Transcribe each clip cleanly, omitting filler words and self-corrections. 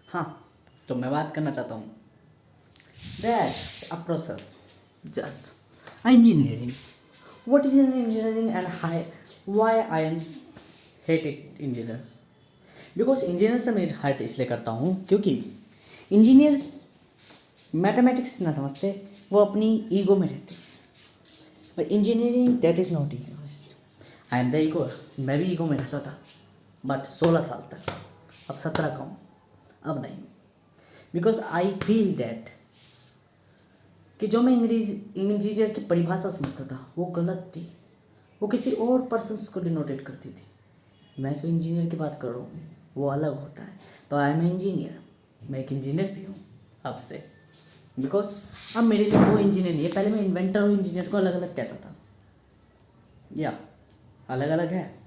हाँ, तो मैं बात करना चाहता हूँ that a process just engineering. What is an engineering and why I am hated engineers? Because engineer से मैं हर्ट इसलिए करता हूँ क्योंकि इंजीनियर्स मैथमेटिक्स ना समझते, वो अपनी ईगो में रहते. But engineering that is not ego. I am the ego. मैं भी ईगो में रहता था बट 16 साल तक. अब 17 का हूँ, अब नहीं. बिकॉज आई फील दैट कि जो मैं इंजीनियर की परिभाषा समझता था वो गलत थी. वो किसी और पर्सन्स को डिनोटेट करती थी. मैं जो इंजीनियर की बात कर रहा हूँ वो अलग होता है. तो आई एम इंजीनियर. मैं एक इंजीनियर भी हूँ अब से. बिकॉज अब मेरे लिए वो इंजीनियर नहीं है. पहले मैं इन्वेंटर और इंजीनियर को अलग अलग कहता था. या अलग अलग है.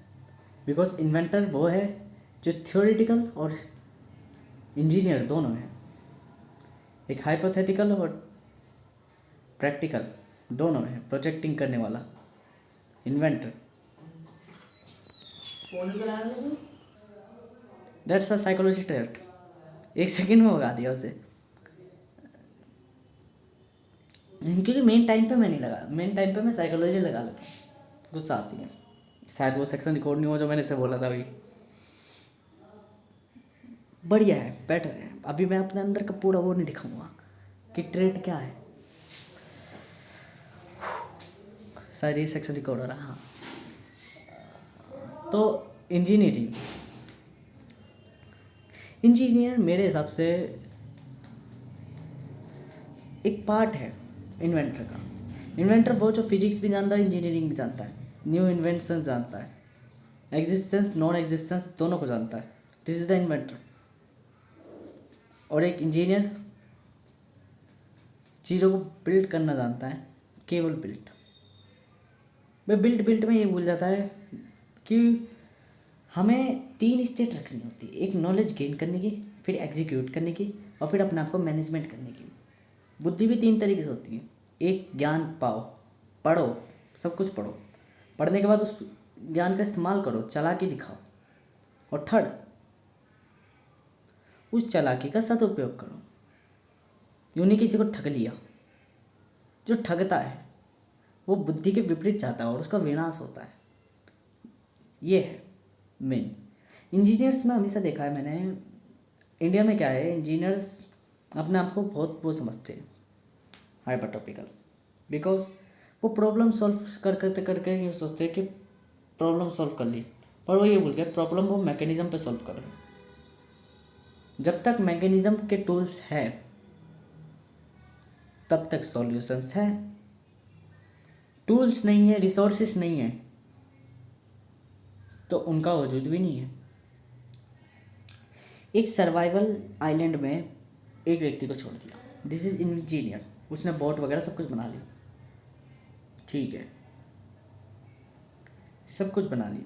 बिकॉज इन्वेंटर वो है जो थ्योरेटिकल और इंजीनियर दोनों है. एक हाइपोथेटिकल और प्रैक्टिकल दोनों है. प्रोजेक्टिंग करने वाला inventor. That's a psychology test. 1 second में भगा दिया उसे. क्योंकि मेन टाइम पे मैं नहीं लगा. मेन टाइम पे मैं साइकोलॉजी लगा लेता हूँ. गुस्सा आती है. शायद वो सेक्शन रिकॉर्ड नहीं हुआ जो मैंने इसे बोला था अभी. बढ़िया है, बेटर है. अभी मैं अपने अंदर का पूरा वो नहीं दिखाऊंगा कि ट्रेड क्या है. शायद ये सेक्शन रिकॉर्ड हो रहा. हाँ, तो इंजीनियर मेरे हिसाब से एक पार्ट है इन्वेंटर का. इन्वेंटर वो जो फिजिक्स भी जानता है, इंजीनियरिंग भी जानता है, न्यू इन्वेंशन जानता है, एग्जिस्टेंस नॉन एग्जिस्टेंस दोनों को जानता है. This is the inventor. और एक इंजीनियर चीज़ों को बिल्ड करना जानता है. केवल बिल्ड. वह बिल्ड में ये भूल जाता है कि हमें 3 स्टेट रखनी होती है. एक नॉलेज गेन करने की, फिर एग्जीक्यूट करने की, और फिर अपने आप को मैनेजमेंट करने की. बुद्धि भी 3 तरीके से होती है. एक, ज्ञान पाओ, पढ़ो, सब कुछ पढ़ो. पढ़ने के बाद उस ज्ञान का इस्तेमाल करो, चालाकी दिखाओ. और थर्ड, उस चालाकी का सदुपयोग करो. यूँ नहीं किसी को ठग लिया. जो ठगता है वो बुद्धि के विपरीत जाता है और उसका विनाश होता है. ये है मेन. इंजीनियर्स में हमेशा देखा है मैंने, इंडिया में क्या है, इंजीनियर्स अपने आप को बहुत वो समझते हैं हाइपर टॉपिकल. बिकॉज वो प्रॉब्लम सॉल्व करके ये सोचते हैं कि प्रॉब्लम सॉल्व कर ली, पर वो ये भूल गए प्रॉब्लम वो मैकेनिज़्म पे सॉल्व कर रहे हैं. जब तक मैकेनिज़्म के टूल्स हैं तब तक सॉल्यूशंस है. टूल्स नहीं है, रिसोर्सेस नहीं है, तो उनका वजूद भी नहीं है. एक सर्वाइवल आइलैंड में एक व्यक्ति को छोड़ दिया. This is engineer. उसने बोट वगैरह सब कुछ बना लिया. ठीक है, सब कुछ बना लिया.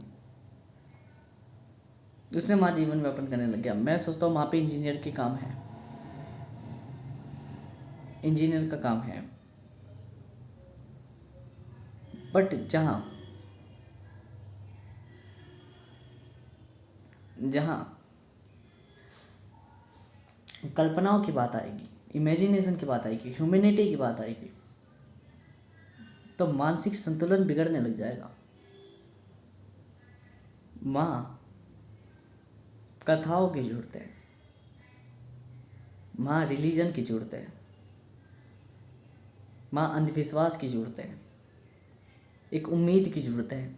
उसने वहाँ जीवन व्यापन करने लग गया. मैं सोचता हूँ वहाँ पे इंजीनियर के काम है. इंजीनियर का काम है. बट जहाँ कल्पनाओं की बात आएगी, इमेजिनेशन की बात आएगी, ह्यूमैनिटी की बात आएगी, तो मानसिक संतुलन बिगड़ने लग जाएगा. वहाँ कथाओं की जरूरत है, वहाँ रिलीजन की जरूरत है, वहाँ अंधविश्वास की जरूरत है, एक उम्मीद की जरूरत है.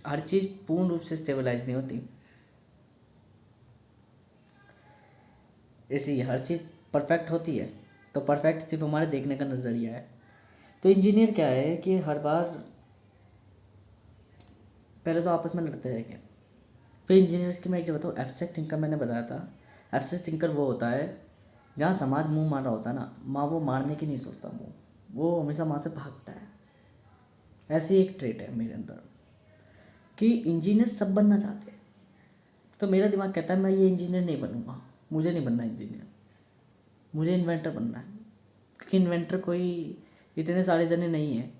हर चीज़ पूर्ण रूप से स्टेबलाइज नहीं होती. ऐसी हर चीज़ परफेक्ट होती है तो परफेक्ट सिर्फ हमारे देखने का नज़रिया है. तो इंजीनियर क्या है कि हर बार पहले तो आपस में लड़ते रहेंगे. फिर इंजीनियर्स की मैं एक जगह बताऊँ, एब्स्ट्रैक्ट थिंकर मैंने बताया था. एब्स्ट्रैक्ट थिंकर वो होता है जहाँ समाज मुंह मार रहा होता है ना, माँ वो मारने की नहीं सोचता मुंह, वो हमेशा माँ से भागता है. ऐसी एक ट्रेट है मेरे अंदर कि इंजीनियर सब बनना चाहते हैं. तो मेरा दिमाग कहता है मैं ये इंजीनियर नहीं बनूंगा, मुझे नहीं बनना इंजीनियर, मुझे इन्वेंटर बनना है. क्योंकि इन्वेंटर कोई इतने सारे जने नहीं हैं.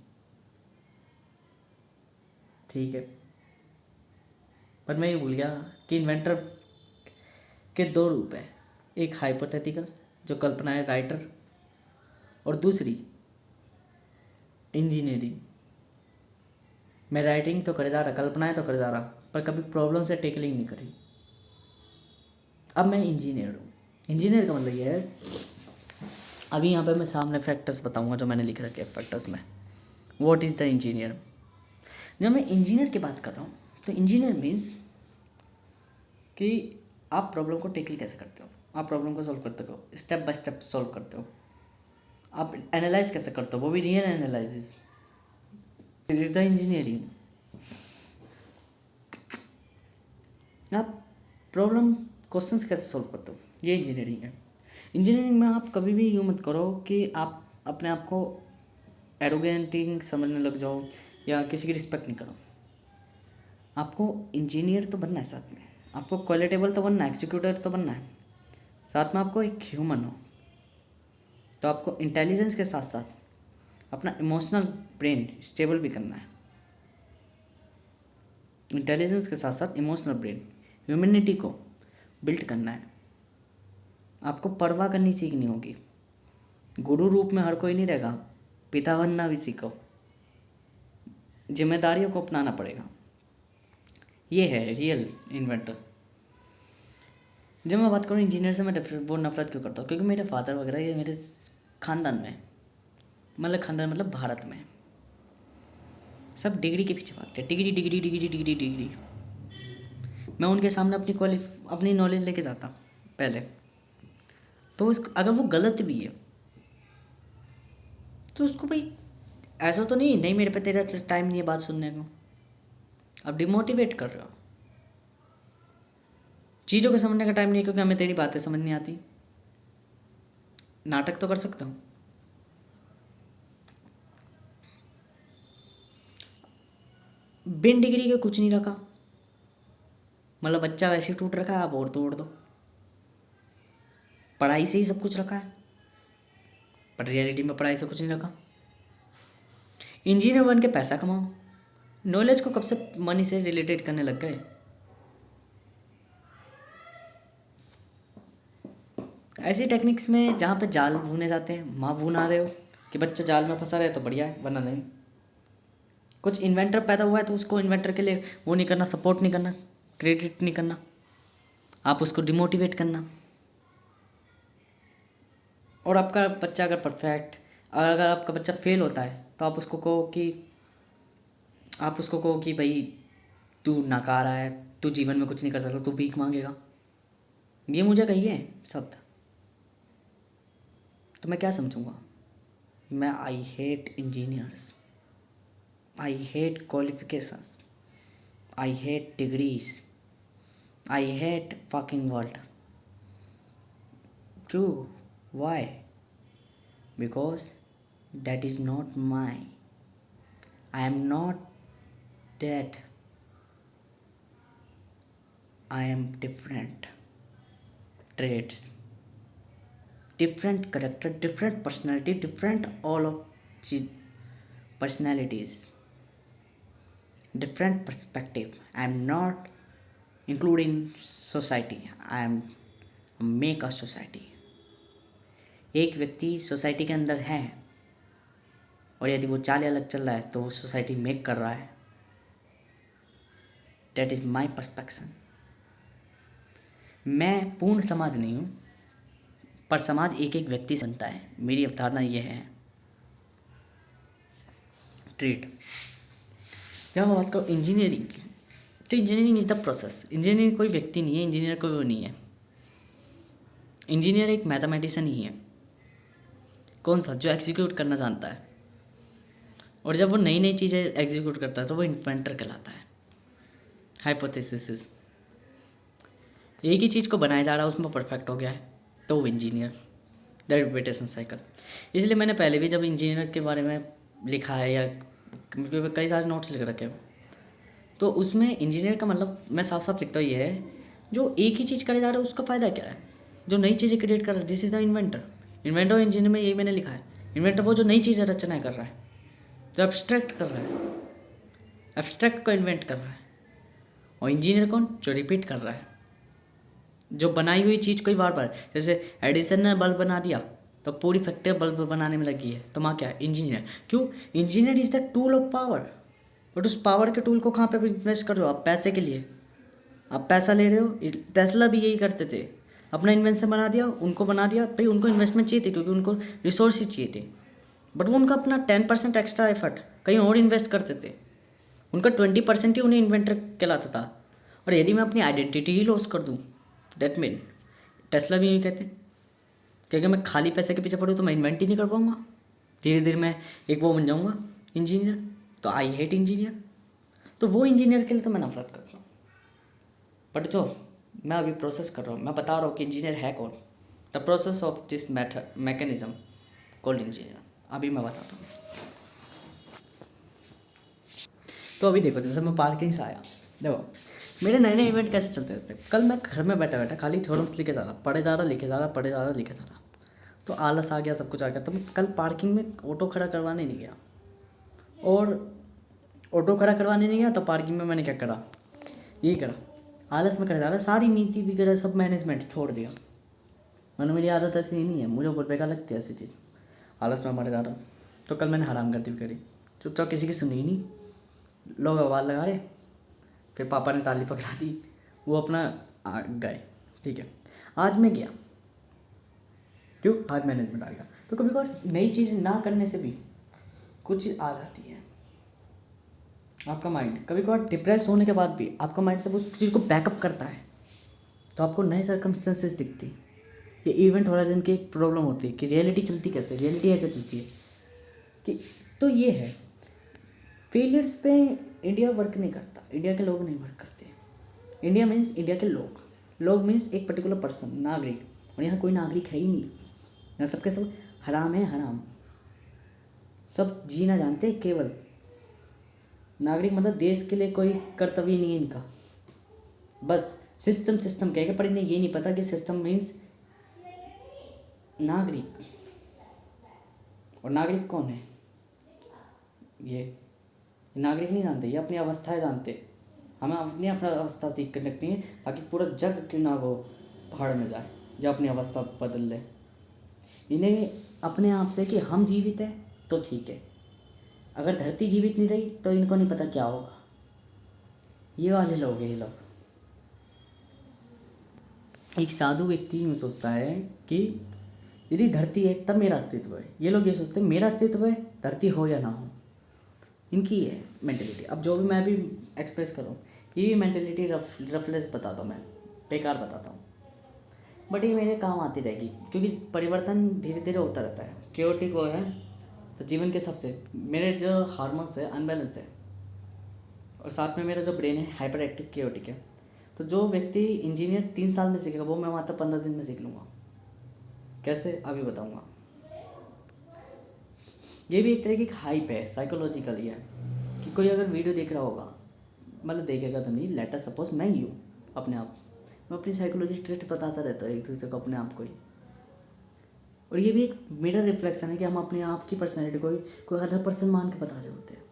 ठीक है, पर मैं ये भूल गया कि इन्वेंटर के दो रूप है, एक हाइपोथेटिकल जो कल्पना है राइटर, और दूसरी इंजीनियरिंग। मैं राइटिंग तो करे जा रहा, कल्पनाएं तो करे जा रहा, पर कभी प्रॉब्लम से टेकलिंग नहीं करी। अब मैं इंजीनियर हूँ। इंजीनियर का मतलब ये है, अभी यहाँ पे मैं सामने फैक्टर्स बताऊँगा जो मैंने लिख रखे हैं फैक्टर्स में। What is the engineer? जब मैं इंजीनियर की बात कर रहा हूँ तो इंजीनियर मीन्स कि आप प्रॉब्लम को टेकल कैसे करते हो, आप प्रॉब्लम को सॉल्व करते हो, स्टेप बाय स्टेप सॉल्व करते हो, आप एनालाइज कैसे करते हो, वो भी real analysis, this is the engineering. आप प्रॉब्लम क्वेश्चंस कैसे सॉल्व करते हो, ये इंजीनियरिंग है। इंजीनियरिंग में आप कभी भी यूँ मत करो कि आप अपने आप को एरोगेंटिंग समझने लग जाओ या किसी की रिस्पेक्ट नहीं करो। आपको इंजीनियर तो बनना है, साथ में आपको क्वालिटेबल तो बनना है, एग्जीक्यूटर तो बनना है, साथ में आपको एक ह्यूमन हो। तो आपको इंटेलिजेंस के साथ साथ अपना इमोशनल ब्रेन स्टेबल भी करना है। इंटेलिजेंस के साथ साथ इमोशनल ब्रेन, ह्यूमैनिटी को बिल्ड करना है। आपको परवाह करनी सीखनी होगी। गुरु रूप में हर कोई नहीं रहेगा, पिता बनना भी सीखो, जिम्मेदारियों को अपनाना पड़ेगा। ये है रियल इन्वेंटर। जब मैं बात करूँ इंजीनियर से, मैं वो नफरत क्यों करता हूँ, क्योंकि मेरे फादर वगैरह ये मेरे खानदान में, मतलब खानदान मतलब भारत में सब डिग्री के पीछे भागते हैं, degree degree degree degree degree. मैं उनके सामने अपनी नॉलेज लेके जाता पहले, तो अगर वो गलत भी है तो उसको भाई ऐसा तो नहीं मेरे पे तेरा टाइम नहीं है बात सुनने को, अब डिमोटिवेट कर रहे हो। चीज़ों को समझने का टाइम नहीं है क्योंकि हमें तेरी बातें समझ नहीं आती। नाटक तो कर सकता हूँ, बिन डिग्री के कुछ नहीं रखा, मतलब बच्चा वैसे ही टूट रखा है, आप और तोड़ दो। पढ़ाई से ही सब कुछ रखा है, पर रियलिटी में पढ़ाई से कुछ नहीं रखा। इंजीनियर बन के पैसा कमाओ, नॉलेज को कब से मनी से रिलेटेड करने लग गए। ऐसी टेक्निक्स में जहाँ पे जाल भूने जाते हैं, माँ भूना रहे हो कि बच्चा जाल में फंसा रहे तो बढ़िया है, वरना नहीं। कुछ इन्वेंटर पैदा हुआ है तो उसको इन्वेंटर के लिए वो नहीं करना, सपोर्ट नहीं करना, क्रेडिट नहीं करना, आप उसको डिमोटिवेट करना। और आपका बच्चा अगर परफेक्ट, और अगर आपका बच्चा फेल होता है तो आप उसको कहो कि भाई तू नकारा है, तू जीवन में कुछ नहीं कर सकता, तू भीख मांगेगा। ये मुझे कहिए शब्द तो मैं क्या समझूंगा? मैं I hate engineers, I hate qualifications, I hate degrees, I hate fucking world. True. Why? Because that is not mine. I am not that. I am different traits, different character, different personality, different all of personalities, different perspective. I am not including society. I am make a society. एक व्यक्ति society के अंदर है और यदि वो चाल अलग चल रहा है तो वो सोसाइटी मेक कर रहा है। That is my perspective. मैं पूर्ण समाज नहीं हूँ, पर समाज एक एक व्यक्ति से बनता है, मेरी अवधारणा ये है। ट्रेड, जब मैं बात करूँ इंजीनियरिंग की, तो engineering is the process. Engineering कोई व्यक्ति नहीं है, इंजीनियर कोई वो नहीं है। इंजीनियर एक मैथमेटिशियन ही है। कौन सा? जो एग्जीक्यूट करना जानता है, और जब वो नई नई चीज़ें एग्जीक्यूट करता है तो वो इन्वेंटर कहलाता है। हाइपोथेसिस, एक ही चीज़ को बनाया जा रहा है, उसमें परफेक्ट हो गया है तो वो इंजीनियर। The repetition cycle. इसलिए मैंने पहले भी जब इंजीनियर के बारे में लिखा है या कई सारे नोट्स लिख रखे हैं, तो उसमें इंजीनियर का मतलब मैं साफ साफ लिखता हूँ ये है, जो एक ही चीज़ करे जा रहा है उसका फ़ायदा क्या है? जो नई चीज़ें क्रिएट कर रहा है, this is the inventor. Inventor और इंजीनियर में यही मैंने लिखा है। इन्वेंटर वो जो नई चीज़ें रचनाएँ कर रहा है, जो एब्स्ट्रैक्ट कर रहा है, एब्स्ट्रैक्ट को इन्वेंट कर रहा है। और इंजीनियर कौन? जो रिपीट कर रहा है। जो बनाई हुई चीज़ को ही बार बार, जैसे एडिसन ने बल्ब बना दिया तो पूरी फैक्ट्री बल्ब बनाने में लगी है, तो वहाँ क्या है, इंजीनियर। क्यों? Engineer is the tool of power. But उस पावर के टूल को कहाँ पे इन्वेस्ट कर रहे हो आप? पैसे के लिए। आप पैसा ले रहे हो। टेस्ला भी यही करते थे, अपना इन्वेंशन बना दिया, उनको बना दिया भाई, उनको इन्वेस्टमेंट चाहिए थी क्योंकि उनको रिसोर्सेज चाहिए थे, बट वो उनका अपना 10% एक्स्ट्रा एफर्ट कहीं और इन्वेस्ट करते थे, उनका 20% ही उन्हें इन्वेंटर कहलाता था। और यदि मैं अपनी आइडेंटिटी ही लॉस कर दूँ, डेट मीन टेस्ला भी यही कहते हैं कि अगर मैं खाली पैसे के पीछे पड़ूँ तो मैं इन्वेंट ही नहीं कर पाऊँगा, धीरे धीरे मैं एक वो बन जाऊँगा इंजीनियर। तो आई हेट इंजीनियर। तो वो इंजीनियर के लिए तो मैं नफरत करता हूँ। बट जो मैं अभी प्रोसेस कर रहा हूँ, मैं बता रहा हूँ कि इंजीनियर है कौन, the process of this method mechanism called engineer, अभी मैं बताता हूँ। तो अभी देखो, जैसे मैं पार्किंग से आया, देखो मेरे नए नए इवेंट कैसे चलते थे। कल मैं घर में बैठा बैठा खाली थ्योरम्स लिखे जा रहा, पढ़े जा रहा, लिखे जा रहा, पढ़े जा रहा, लिखे जा रहा, तो आलस आ गया, सब कुछ आ गया। तो मैं कल पार्किंग में ऑटो खड़ा करवाने नहीं गया, और ऑटो खड़ा करवाने नहीं गया तो पार्किंग में मैंने क्या करा, यही करा, आलस में कर जा रहा, सारी नीति वगैरह सब मैनेजमेंट छोड़ दिया। मैंने, मेरी आदत ऐसी ही नहीं है, मुझे बहुत बेकार लगती है ऐसी चीज़, आलस में मर जा रहा हूँ। तो कल मैंने हरामगर्दी भी करी, चुपचाप, किसी की सुनी नहीं, लोग आवाज़ लगा रहे, फिर पापा ने ताली पकड़ा दी, वो अपना गए। ठीक है, आज मैं गया, क्यों? आज मैनेजमेंट आ गया। तो कभी कभार नई चीज़ ना करने से भी कुछ चीज़ आ जाती है। आपका माइंड कभी कभार डिप्रेस होने के बाद भी आपका माइंड सब उस चीज़ को बैकअप करता है, तो आपको नए सर्कमस्टेंसेस दिखती। ये इवेंट होराइजन की एक प्रॉब्लम होती है कि रियलिटी चलती कैसे, रियलिटी ऐसे चलती है कि, तो ये है, फेलियर्स पे इंडिया वर्क नहीं करता, इंडिया के लोग नहीं वर्क करते। इंडिया मीन्स इंडिया के लोग, लोग मीन्स एक पर्टिकुलर पर्सन, नागरिक, और यहाँ कोई नागरिक है ही नहीं। यहाँ सबके सब हराम है, हराम, सब जीना जानते, केवल नागरिक मतलब देश के लिए कोई कर्तव्य नहीं है इनका, बस सिस्टम सिस्टम कहेगा, पर इन्हें ये नहीं पता कि सिस्टम मीन्स नागरिक, और नागरिक कौन है, ये नागरिक नहीं जानते, ये अपनी अवस्थाएं जानते। हमें अपनी अपना अवस्था ठीक कर रखनी है, बाकी पूरा जग क्यों ना वो पहाड़ में जाए या अपनी अवस्था बदल ले। इन्हें अपने आप से कि हम जीवित हैं तो ठीक है, अगर धरती जीवित नहीं रही तो इनको नहीं पता क्या होगा। ये वाले लोग हैं ये लोग। एक साधु व्यक्ति में सोचता है कि यदि धरती है तब मेरा अस्तित्व है, ये लोग ये सोचते हैं मेरा अस्तित्व है, धरती हो या ना हो, इनकी है मेंटेलिटी। अब जो भी मैं भी एक्सप्रेस करूँ, ये भी मेंटेलिटी रफलेस बताता हूँ, मैं बेकार बताता हूँ, बट ये मेरे काम आती रहेगी, क्योंकि परिवर्तन धीरे धीरे होता रहता है। क्योटिक वो है तो जीवन के सबसे, मेरे जो हार्मोन्स है अनबैलेंस है, और साथ में मेरा जो ब्रेन है हाइपर एक्टिव क्योटिक है। तो जो व्यक्ति इंजीनियर 3 साल में सीखेगा वो मैं मात्र 15 दिन में सीख लूँगा। कैसे, अभी बताऊँगा। ये भी एक तरह की हाइप है, साइकोलॉजिकल ही है, कि कोई अगर वीडियो देख रहा होगा, मतलब देखेगा तो नहीं, लेटर सपोज मैं ही हूँ अपने आप, मैं अपनी साइकोलॉजी ट्रेट बताता रहता है एक दूसरे को, अपने आप को ही। और ये भी एक मिरर रिफ्लेक्शन है कि हम अपने आप की पर्सनैलिटी को कोई अदर पर्सन मान के बता रहे होते हैं।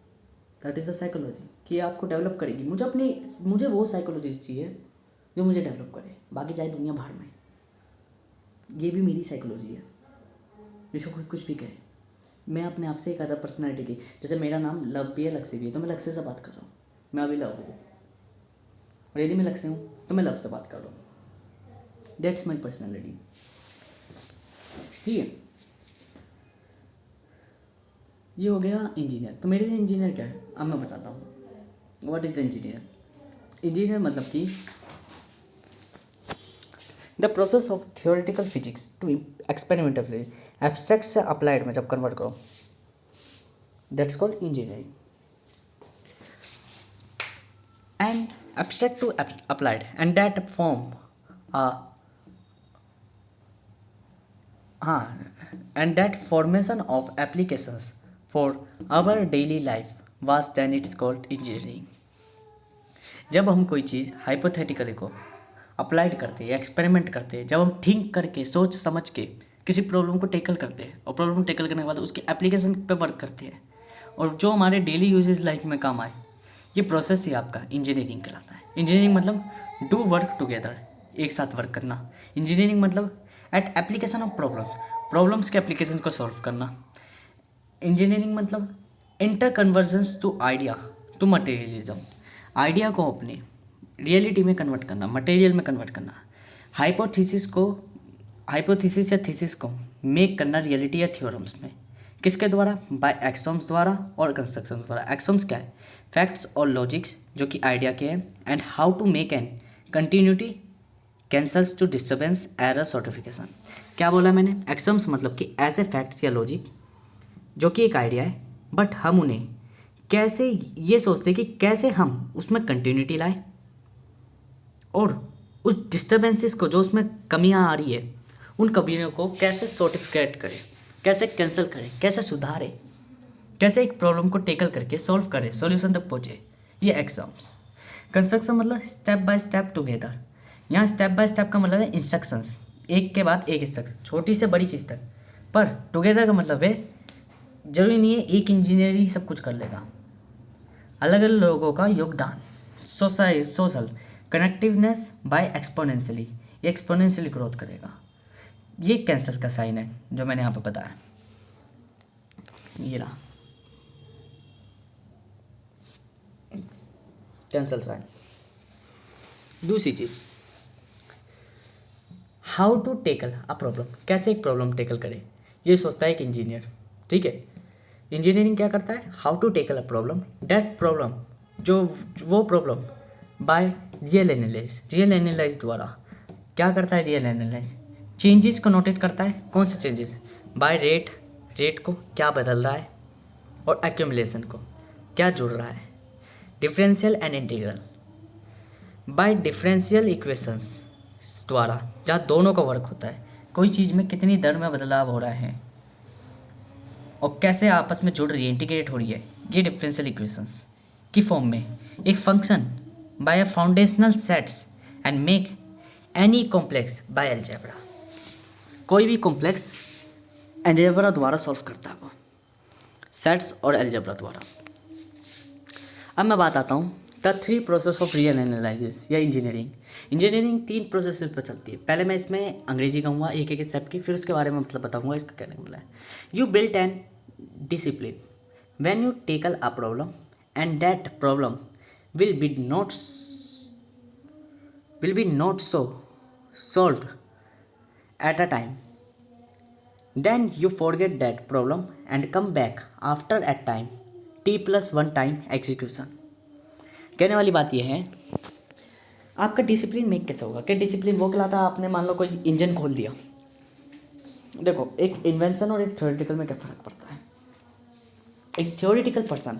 दैट इज़ द साइकोलॉजी, कि ये आपको डेवलप करेगी। मुझे वो साइकोलॉजी चाहिए जो मुझे डेवलप करे, बाकी चाहे दुनिया भर में। ये भी मेरी साइकोलॉजी है, इसको खुद कुछ भी कहे। मैं अपने आप से एक अदर पर्सनैलिटी की, जैसे मेरा नाम लव भी है, लक्ष्य भी है, तो मैं लक्ष्य से बात कर रहा हूँ, मैं अभी लव हूँ, और यदि मैं लक्ष्य हूँ तो मैं लव से बात कर रहा हूँ। That's my personality. ठीक है, ये हो गया इंजीनियर। तो मेरे लिए इंजीनियर क्या है, अब मैं बताता हूँ। What is the engineer? Engineer मतलब कि the process of theoretical physics to experimental abstract से अप्लाइड में जब कन्वर्ट करो, that's called engineering. And abstract to applied and that form and that formation of applications for our daily life was then it's called engineering। जब हम कोई चीज़ hypothetically को applied करते हैं, एक्सपेरिमेंट करते हैं, जब हम थिंक करके सोच समझ के किसी प्रॉब्लम को टेकल करते हैं, और प्रॉब्लम टेकल करने के बाद उसकी एप्लीकेशन पे वर्क करते हैं, और जो हमारे डेली यूजेस लाइफ में काम आए, ये प्रोसेस ही आपका इंजीनियरिंग कहलाता है। इंजीनियरिंग मतलब डू वर्क टुगेदर, एक साथ वर्क करना। इंजीनियरिंग मतलब एट एप्लीकेशन ऑफ प्रॉब्लम्स के एप्लीकेशन को सॉल्व करना। इंजीनियरिंग मतलब inter convergence to idea to materialism, idea को अपने रियलिटी में कन्वर्ट करना, मटेरियल में कन्वर्ट करना। हाइपोथेसिस या थीसिस को मेक करना रियलिटी या थ्योरम्स में। किसके द्वारा? बाय एक्सॉम्स द्वारा और कंस्ट्रक्शन द्वारा। एक्सॉम्स क्या है? फैक्ट्स और लॉजिक्स जो कि आइडिया के हैं। And how to make an continuity cancels to disturbance error certification. क्या बोला मैंने? एक्सॉम्स मतलब कि ऐसे फैक्ट्स या लॉजिक जो कि एक आइडिया है, बट हम उन्हें कैसे ये सोचते कि कैसे हम उसमें कंटिन्यूटी लाएं और उस डिस्टर्बेंसेस को, जो उसमें कमियां आ रही है, उन कमियों को कैसे सर्टिफिकेट करें, कैसे कैंसिल करें, कैसे सुधारें, कैसे एक प्रॉब्लम को टेकल करके सॉल्व करें, सॉल्यूशन तक पहुँचे। ये एग्जाम्स। कंस्ट्रक्शन मतलब स्टेप बाय स्टेप टुगेदर। यहाँ स्टेप बाय स्टेप का मतलब है इंस्ट्रक्शंस, एक के बाद एक इंस्ट्रक्शन, छोटी से बड़ी चीज़ तक। पर टुगेदर का मतलब है जरूरी नहीं है एक इंजीनियर ही सब कुछ कर लेगा, अलग अलग लोगों का योगदान। सोशल कनेक्टिवनेस बाय एक्सपोनेंशियली, ये एक्सपोनेंशियली ग्रोथ करेगा। ये कैंसर का साइन है जो मैंने यहाँ पे बताया, ये रहा कैंसर साइन। दूसरी चीज़, how to tackle a problem, कैसे एक प्रॉब्लम टेकल करे, ये सोचता है एक इंजीनियर। ठीक है, इंजीनियरिंग क्या करता है? How to tackle a problem, that problem, जो वो प्रॉब्लम बाय रियल एनालाइज द्वारा। क्या करता है रियल एनालाइज? चेंजेस को नोटेट करता है। कौन से चेंजेस? बाय रेट को क्या बदल रहा है, और एक्यूमुलेशन को क्या जुड़ रहा है। Differential and integral by differential equations द्वारा, जहाँ दोनों का वर्क होता है, कोई चीज़ में कितनी दर में बदलाव हो रहा है और कैसे आपस में जुड़ रही है, इंटीग्रेट हो रही है, ये डिफरेंशियल इक्वेशंस की फॉर्म में। एक function by a foundational sets and make any complex by algebra, कोई भी कॉम्प्लेक्स अलजेब्रा द्वारा सॉल्व करता है वो, सेट्स और अलजेब्रा द्वारा। अब मैं बात आता हूँ the 3 process of real analysis या इंजीनियरिंग 3 प्रोसेस पर चलती है। पहले मैं इसमें अंग्रेजी कहूँगा एक एक स्टेप की, फिर उसके बारे में मतलब बताऊँगा इसका कहने का मतलब है। You built an discipline when you tackle a problem and that problem will be not so solved at a time, then you forget that problem and come back after a time t+1 time execution। कहने वाली बात यह है, आपका discipline make कैसे होगा? क्या discipline वो कहलाता है आपने मान लो कोई इंजन खोल दिया। देखो, एक इन्वेंशन और एक थ्योरेटिकल में क्या फ़र्क पड़ता है। एक थ्योरेटिकल पर्सन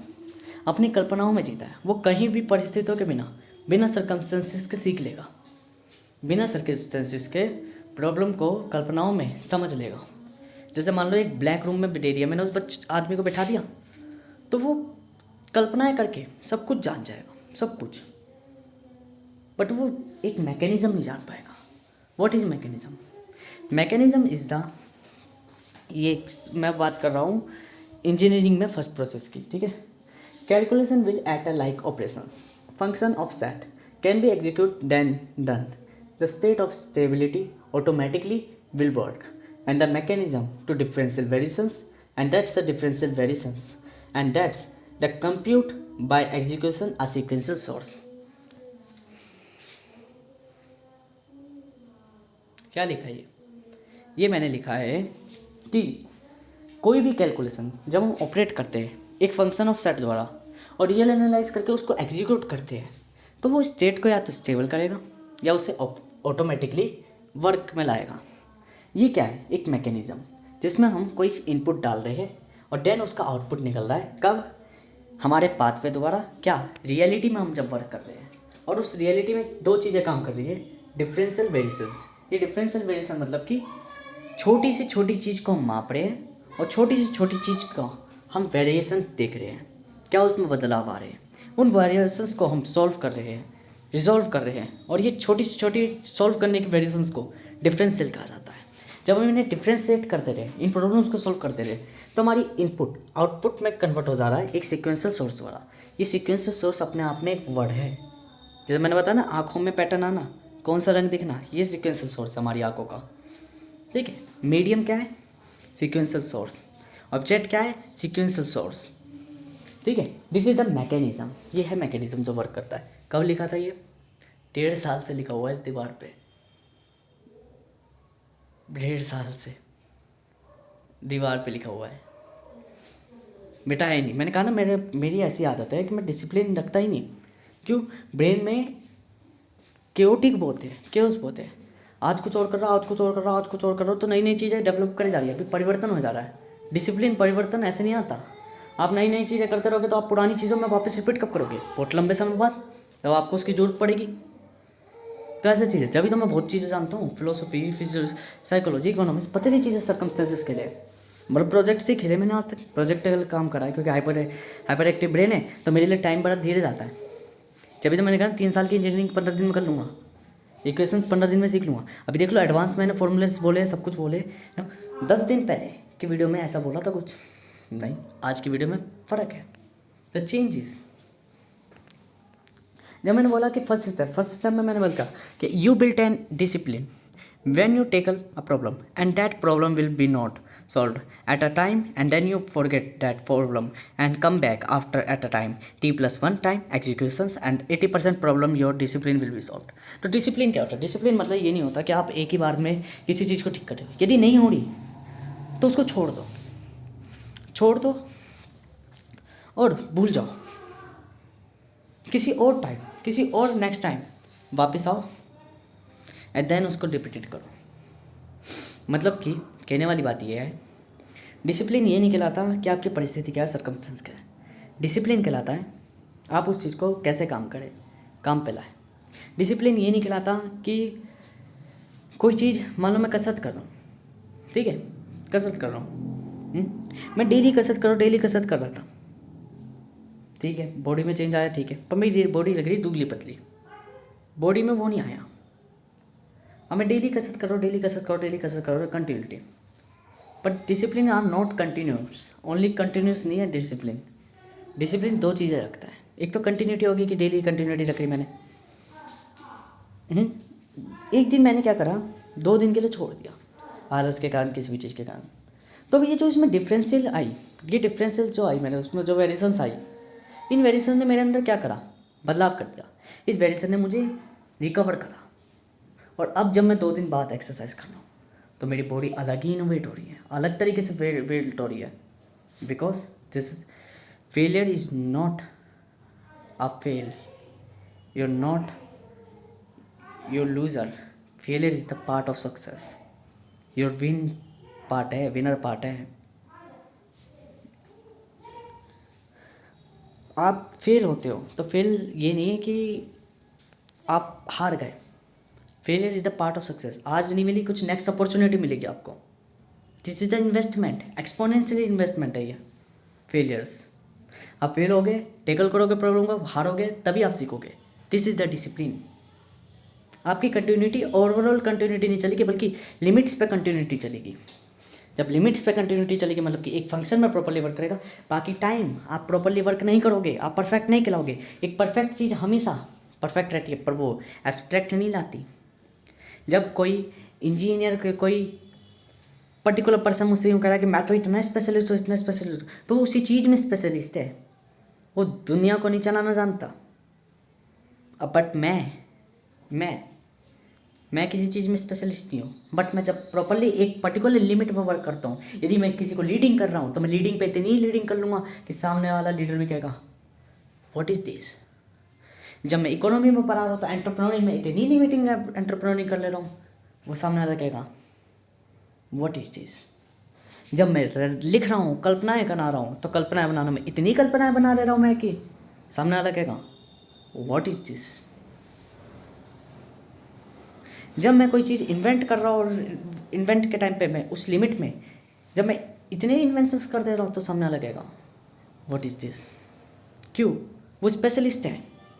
अपनी कल्पनाओं में जीता है, वो कहीं भी परिस्थितियों के बिना सर्कमस्टेंसेस के सीख लेगा, बिना सर्कमस्टेंसेस के प्रॉब्लम को कल्पनाओं में समझ लेगा। जैसे मान लो एक ब्लैक रूम में दे दिया मैंने, उस आदमी को बैठा दिया तो वो कल्पनाएं करके सब कुछ जान जाएगा, सब कुछ, बट वो एक मैकेनिज्म नहीं जान पाएगा। What is mechanism? Mechanism is the, ये मैं बात कर रहा हूँ इंजीनियरिंग में फर्स्ट प्रोसेस की। ठीक है, calculation will act like operations. Function of set can be executed then done. The state of stability automatically will work, and the mechanism to differential variations, and that's the differential variations, and that's the compute by execution a sequential source. क्या लिखा है ये मैंने लिखा है कि कोई भी कैलकुलेशन जब हम ऑपरेट करते हैं एक फंक्शन ऑफ सेट द्वारा और रियल एनालाइज करके उसको एग्जीक्यूट करते हैं, तो वो स्टेट को या तो स्टेबल करेगा या उसे ऑटोमेटिकली वर्क में लाएगा। ये क्या है? एक मैकेनिज्म जिसमें हम कोई इनपुट डाल रहे हैं और देन उसका आउटपुट निकल रहा है। कब? हमारे पाथवे द्वारा। क्या? रियलिटी में हम जब वर्क कर रहे हैं, और उस रियलिटी में 2 चीज़ें काम कर रही है, डिफरेंशियल वेरिएशंस। ये डिफरेंशियल वेरिएशन मतलब कि छोटी से छोटी चीज़ को हम माप रहे हैं और छोटी से छोटी चीज़ का हम वेरिएशन देख रहे हैं, क्या उसमें बदलाव आ रहे हैं, उन वेरिएशंस को हम सॉल्व कर रहे हैं, रिजॉल्व कर रहे हैं। और ये छोटी से छोटी सॉल्व करने की वेरिएशंस को डिफरेंशियल कहा जाता है। जब हम इन्हें डिफरेंशिएट करते रहे, इन प्रॉब्लम्स को सॉल्व करते रहे, तो हमारी इनपुट आउटपुट में कन्वर्ट हो जा रहा है एक सीक्वेंशियल सोर्स द्वारा। ये सीक्वेंशियल सोर्स अपने आप में एक वर्ड है। जैसे मैंने बताया ना, आँखों में पैटर्न आना, कौन सा रंग दिखना, ये सीक्वेंशियल सोर्स है हमारी आंखों का, ठीक है। मीडियम क्या है, सीक्वेंशियल सोर्स। ऑब्जेक्ट क्या है, सीक्वेंशियल सोर्स, ठीक है। दिस इज द मैकेनिज्म, ये है मैकेनिज्म जो वर्क करता है। कब लिखा था ये, 1.5 साल से लिखा हुआ है इस दीवार पे, 1.5 साल से दीवार पे लिखा हुआ है, मिटा है नहीं। मैंने कहा ना मेरी ऐसी आदत है कि मैं डिसिप्लिन रखता ही नहीं। क्यों, ब्रेन में केओटिक बहुत है, केओस बहुत है। आज कुछ और कर रहा, आज कुछ और कर रहा, आज कुछ और कर रहा, तो नई नई चीज़ें डेवलप करी जा रही है, अभी परिवर्तन हो जा रहा है। डिसिप्लिन परिवर्तन ऐसे नहीं आता। आप नई नई चीज़ें करते रहोगे तो आप पुरानी चीज़ों में वापस रिपीट कब करोगे, बहुत लंबे समय बाद, जब आपको उसकी ज़रूरत पड़ेगी। तो ऐसी चीज़ें, जब भी तो मैं बहुत चीज़ें जानता हूँ, फिलोसफी, फिजिक्स, साइकोलॉजी, इकोनॉमिक्स, पता नहीं चीज़ें सर्कमस्टेंसेस के लिए। मतलब प्रोजेक्ट से खेले मैंने आज तक, प्रोजेक्ट काम करा है, क्योंकि हाइपर एक्टिव ब्रेन है, तो मेरे लिए टाइम बड़ा धीरे जाता है। जब भी तो मैंने कहा 3 साल की इंजीनियरिंग 15 दिन में कर लूँगा, इक्वेशन 15 दिन में सीख लूँगा। अभी देख लो एडवांस मैंने फॉर्मूलेस बोले, सब कुछ बोले। 10 दिन पहले की वीडियो में ऐसा बोला था कुछ नहीं, आज की वीडियो में फ़र्क है। द चेंजेस, जब मैंने बोला कि फर्स्ट स्टेप में मैंने बोला कि you built an discipline when you tackle a problem and that problem will be not solved at a time and then you forget that problem and come back after at a time t+1 time executions and 80% problem your discipline will be solved। तो discipline क्या होता है, discipline मतलब ये नहीं होता कि आप एक ही बार में किसी चीज़ को ठीक कर रहे हो। यदि नहीं हो रही तो उसको छोड़ दो और भूल जाओ। किसी और टाइम, किसी और नेक्स्ट टाइम वापस आओ एंड देन उसको रिपीटेड करो। मतलब कि कहने वाली बात यह है, डिसिप्लिन ये नहीं कहलाता कि आपकी परिस्थिति क्या है, सर्कमस्टेंस क्या है। डिसिप्लिन कहलाता है आप उस चीज़ को कैसे काम करें, काम पे लाएं। डिसिप्लिन ये नहीं कहलाता कि कोई चीज़, मान लो मैं कसरत कर रहा हूँ, ठीक है, कसरत कर रहा हूँ, मैं डेली कसरत कर रहा था, ठीक है, बॉडी में चेंज आया, ठीक है, पर मेरी बॉडी लग रही दुबली पतली, बॉडी में वो नहीं आया। अब मैं डेली कसरत करो continuity. But discipline are not continuous, only continuous नहीं है डिसिप्लिन। डिसिप्लिन 2 चीज़ें रखता है, एक तो कंटिन्यूटी होगी कि डेली कंटिन्यूटी रखी मैंने। एक दिन मैंने क्या करा, 2 दिन के लिए छोड़ दिया आलस के कारण, किसी भी चीज़ के कारण। तो अब ये जो इसमें डिफरेंशियल आई, ये डिफरेंशियल जो आई मैंने, उसमें जो वेरिएशंस आई, इन वेरिएशन ने मेरे अंदर क्या करा, बदलाव कर दिया। इस वेरिएशन ने मुझे रिकवर करा। और अब जब मैं 2 दिन बाद एक्सरसाइज कर रहा हूँ तो मेरी बॉडी अलग ही इनोवेट हो रही है, अलग तरीके से वेट हो रही है। Because this failure is not a fail, you are not your loser, failure is the part of success, your winner part है। आप फेल होते हो तो फेल ये नहीं है कि आप हार गए, failure is the part of success. आज नहीं मिली, कुछ नेक्स्ट अपॉर्चुनिटी मिलेगी आपको। This is the investment, exponential investment है ये फेलियर्स। आप फेल होगे, टेकल करोगे प्रॉब्लम को, हारोगे, तभी आप सीखोगे। This is the discipline. आपकी कंटिन्यूटी ओवरऑल कंटिन्यूटी नहीं चलेगी, बल्कि लिमिट्स पे कंटिन्यूटी चलेगी। जब लिमिट्स पे कंटिन्यूटी चलेगी मतलब कि एक फंक्शन में प्रॉपर्ली वर्क करेगा, बाकी टाइम आप प्रॉपर्ली वर्क नहीं करोगे, आप परफेक्ट नहीं कहलाओगे। एक परफेक्ट चीज़ हमेशा परफेक्ट रहती है, पर वो एब्स्ट्रैक्ट नहीं लाती। जब कोई इंजीनियर के कोई पर्टिकुलर पर्सन मुझसे यूँ कह रहा है कि मैं तो इतना स्पेशलिस्ट हूँ, तो वो उसी चीज़ में स्पेशलिस्ट है, वो दुनिया को नहीं चलाना जानता। अब बट मैं किसी चीज़ में स्पेशलिस्ट नहीं हूँ, बट मैं जब प्रॉपर्ली एक पर्टिकुलर लिमिट में वर्क करता हूँ, यदि मैं किसी को लीडिंग कर रहा हूँ तो मैं लीडिंग पे इतनी लीडिंग कर लूँगा कि सामने वाला लीडर भी कहेगा व्हाट इज़ दिस। जब मैं इकोनॉमी में पढ़ा रहा हूँ तो एंटरप्रेन्योरिंग में इतनी लिमिटिंग एंटरप्रेन्योरिंग कर ले रहा हूँ, वो सामने वाला कहेगा व्हाट इज़ दिस। जब मैं लिख रहा हूँ, कल्पनाएँ बना रहा हूँ, तो कल्पनाएँ बनाने में इतनी कल्पनाएँ बना ले रहा हूँ मैं कि सामने वाला कहेगा व्हाट इज़ दिस। जब मैं कोई चीज़ इन्वेंट कर रहा हूँ और इन्वेंट के टाइम पे मैं उस लिमिट में जब मैं इतने इन्वेंशंस कर दे रहा हूँ तो सामने वाला कहेगा व्हाट इज़ दिस। क्यों, वो स्पेशलिस्ट है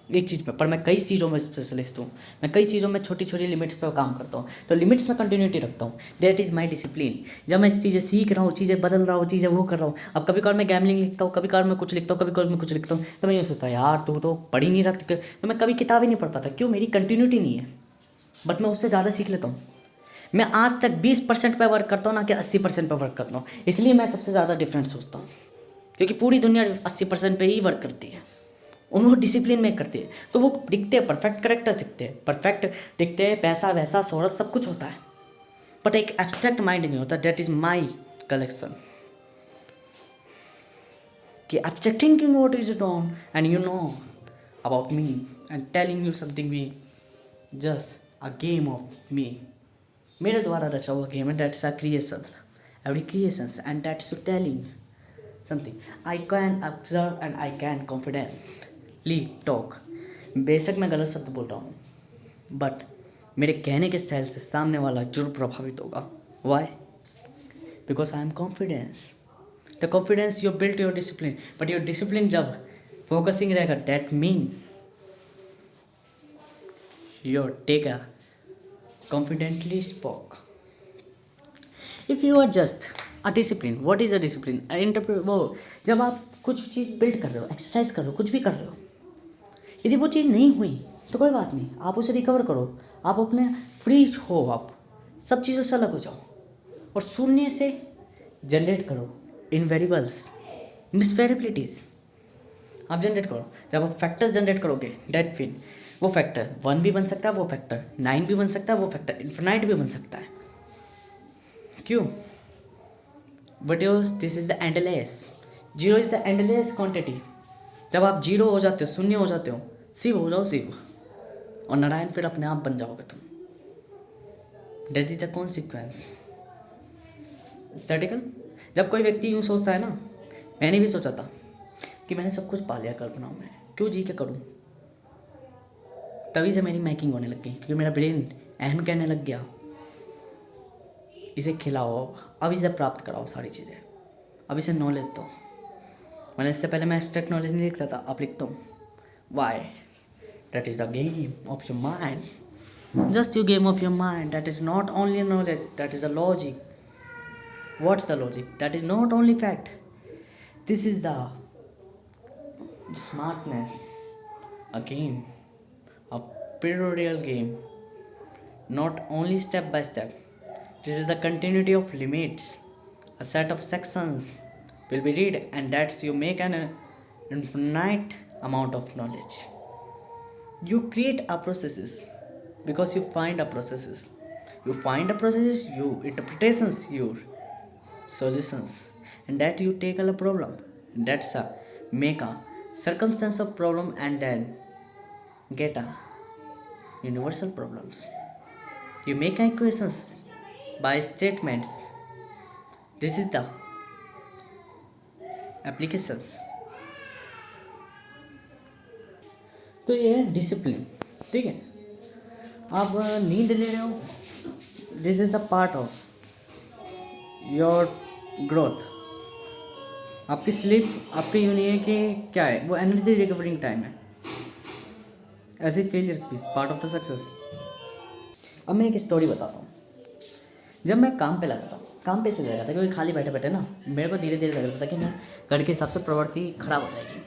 एक चीज़ पे, पर मैं कई चीज़ों में स्पेशलिस्ट हूँ। मैं कई चीज़ों में छोटी छोटी लिमिट्स पे काम करता हूँ, तो लिमिट्स में कंटिन्यूटी रखता हूँ। That is my discipline. जब मैं चीज़ें सीख रहा हूँ, चीज़ें बदल रहा हूँ, चीज़ें वो कर रहा हूँ। अब कभी कभार मैं गैमलिंग लिखता हूँ, कभी कभार मैं कुछ लिखता हूँ, कभी कभार मैं कुछ लिखता हूँ, तो मैं ये सोचता हूँ यार तू तो पढ़ ही नहीं रहा, तो मैं कभी किताब ही नहीं पढ़ पाता। क्यों, मेरी कंटिन्यूटी नहीं है। बट मैं उससे ज़्यादा सीख लेता हूँ। मैं आज तक 20% पे वर्क करता हूँ ना कि 80% पे वर्क करता हूँ, इसलिए मैं सबसे ज़्यादा डिफरेंट सोचता हूँ। क्योंकि पूरी दुनिया 80% पे ही वर्क करती है और वो डिसिप्लिन में करती है, तो वो दिखते हैं परफेक्ट, करेक्टर दिखते हैं, परफेक्ट दिखते हैं, पैसा वैसा शोहरत सब कुछ होता है, बट एक एब्स्ट्रैक्ट माइंड नहीं होता। दैट इज़ माई कलेक्शन कि abstract thinking what is wrong and you know about me and telling you something me just a game of me, मेरे द्वारा रचा हुआ गेम है। That is a creations, every creations and that's you telling something I can observe and I can confidently talk. बेशक मैं गलत शब्द बोल रहा हूँ, बट मेरे कहने के स्टाइल से सामने वाला जरूर प्रभावित होगा। Why? Because I am confidence. The confidence you built your discipline, but your discipline जब फोकसिंग रहेगा, that mean your take a confidently spoke. If you are just a discipline, what is a discipline? वो जब आप कुछ चीज़ build कर रहे हो, exercise कर रहे हो, कुछ भी कर रहे हो, यदि वो चीज़ नहीं हुई तो कोई बात नहीं, आप उसे रिकवर करो, आप अपने फ्री हो, आप सब चीज़ों से अलग हो जाओ और शून्य से जनरेट करो इनवेरिएबल्स, मिसवेरिएबिलिटीज़ आप जनरेट करो। जब आप फैक्टर्स जनरेट करोगे, डेट फिन वो फैक्टर 1 भी बन सकता है, वो फैक्टर 9 भी बन सकता है, वो फैक्टर इन्फिनाइट भी बन सकता है। क्यों? But this is the endless, zero is the endless quantity. जब आप जीरो हो जाते हो, शून्य हो जाते हो, शिव हो जाओ शिव, और नारायण फिर अपने आप बन जाओगे तुम। That is the consequence. Statistical, जब कोई व्यक्ति यूँ सोचता है ना, मैंने भी सोचा था कि मैंने सब कुछ पा लिया कल्पनाओं में, क्यों जी के करूँ। तभी से मेरी मैकिंग होने लग गई, क्योंकि मेरा ब्रेन अहम कहने लग गया, इसे खिलाओ, अब इसे प्राप्त कराओ सारी चीज़ें, अब इसे नॉलेज दो। मैंने इससे पहले मैं एब्स्ट्रैक्ट नॉलेज नहीं लिखता था, अब लिखता हूँ। Why? That is the game of your mind, just you game of your mind. That is not only knowledge, that is the logic. What's the logic? That is not only fact. This is the smartness, a game, a periodical game, not only step by step. This is the continuity of limits. A set of sections will be read, and that's you make an infinite amount of knowledge. You create a processes because you find a processes. You find a processes, you interpretations, your solutions, and that you tackle a problem, that's a make a circumstance of problem and then get a universal problems. You make equations by statements. This is the applications. तो ये है discipline. ठीक है, आप नींद ले रहे हो, this is the part of your growth. आपकी स्लीप आपकी यूँ नहीं है कि क्या है, वो एनर्जी रिकवरिंग टाइम है। एज ए फेलियर्स भी पार्ट ऑफ द सक्सेस। अब मैं एक स्टोरी बताता हूँ। जब मैं काम पे लगा था, काम पे इसलिए लगा था क्योंकि खाली बैठे बैठे ना मेरे को धीरे धीरे लग रहा था कि मैं घर के हिसाब से प्रवृत्ति खराब हो जाएगी।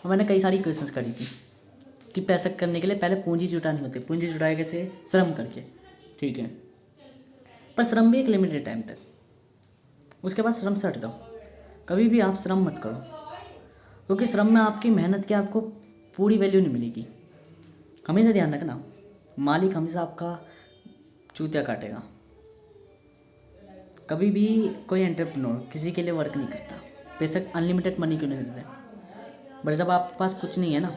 और मैंने कई सारी क्वेश्चंस करी थी कि पैसा करने के लिए पहले पूंजी जुटानी होती है, पूंजी जुटाए कैसे? श्रम करके। ठीक है, पर श्रम भी एक लिमिटेड टाइम तक, उसके बाद श्रम से हट जाओ। कभी भी आप श्रम मत करो, क्योंकि श्रम में आपकी मेहनत की आपको पूरी वैल्यू नहीं मिलेगी। हमेशा ध्यान रखना, मालिक हमेशा आपका चूतिया काटेगा। कभी भी कोई एंटरप्रेन्योर किसी के लिए वर्क नहीं करता, बेशक अनलिमिटेड मनी क्यों नहीं देते, बट जब आपके पास कुछ नहीं है ना,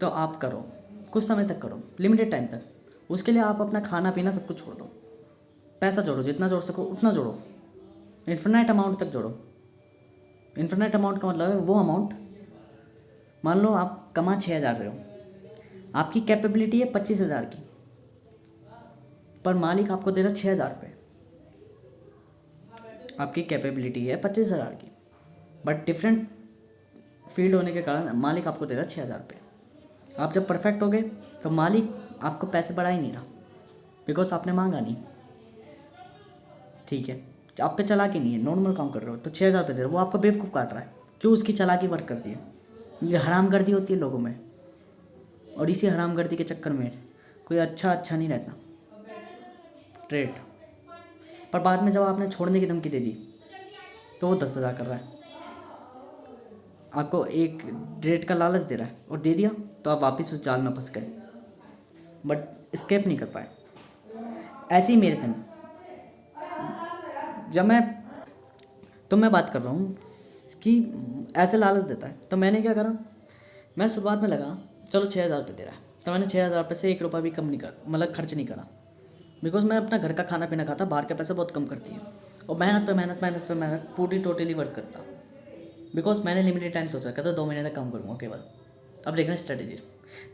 तो आप करो, कुछ समय तक करो, लिमिटेड टाइम तक। उसके लिए आप अपना खाना पीना सब कुछ छोड़ दो, पैसा जोड़ो, जितना जोड़ सको उतना जोड़ो, इन्फिनाइट अमाउंट तक जोड़ो। इन्फिनाइट अमाउंट का मतलब है वो अमाउंट, मान लो आप कमा 6,000 रहे हो, आपकी कैपेबिलिटी है 25,000 की, पर मालिक आपको दे रहा 6,000 रुपये। आपकी कैपेबिलिटी है 25,000 की, बट डिफरेंट फील्ड होने के कारण मालिक आपको दे रहा 6,000 रुपये। आप जब परफेक्ट हो गए तो मालिक आपको पैसे बढ़ा ही नहीं रहा, बिकॉज आपने मांगा नहीं। ठीक है, आप पे चालाकी नहीं है, नॉर्मल काम कर रहे हो तो 6,000 रुपये दे रहे हो, वो आपको बेवकूफ़ काट रहा है। क्यों? उसकी चालाकी वर्क करती है। ये हरामगर्दी होती है लोगों में, और इसी हरामगर्दी के चक्कर में कोई अच्छा नहीं रहता ट्रेड। पर बाद में जब आपने छोड़ने की धमकी दे दी तो वो 10,000 कर रहा है, आपको एक रेट का लालच दे रहा है और दे दिया तो आप वापस उस जाल में फंस गए, बट स्केप नहीं कर पाए। ऐसे ही मेरे संग जब मैं बात कर रहा हूँ कि ऐसे लालच देता है, तो मैंने क्या करा, मैं शुरुआत में लगा चलो 6,000 रुपये दे रहा है, तो मैंने 6,000 रुपये से 1 रुपया भी कम नहीं कर मतलब खर्च नहीं करा, बिकॉज मैं अपना घर का खाना पीना खाता, बाहर के पैसे बहुत कम करती है और मेहनत पूरी टोटली वर्क करता, बिकॉज मैंने लिमिटेड टाइम सोचा था 2 महीने तक काम करूँगा केवल। अब देखना स्ट्रेटेजी,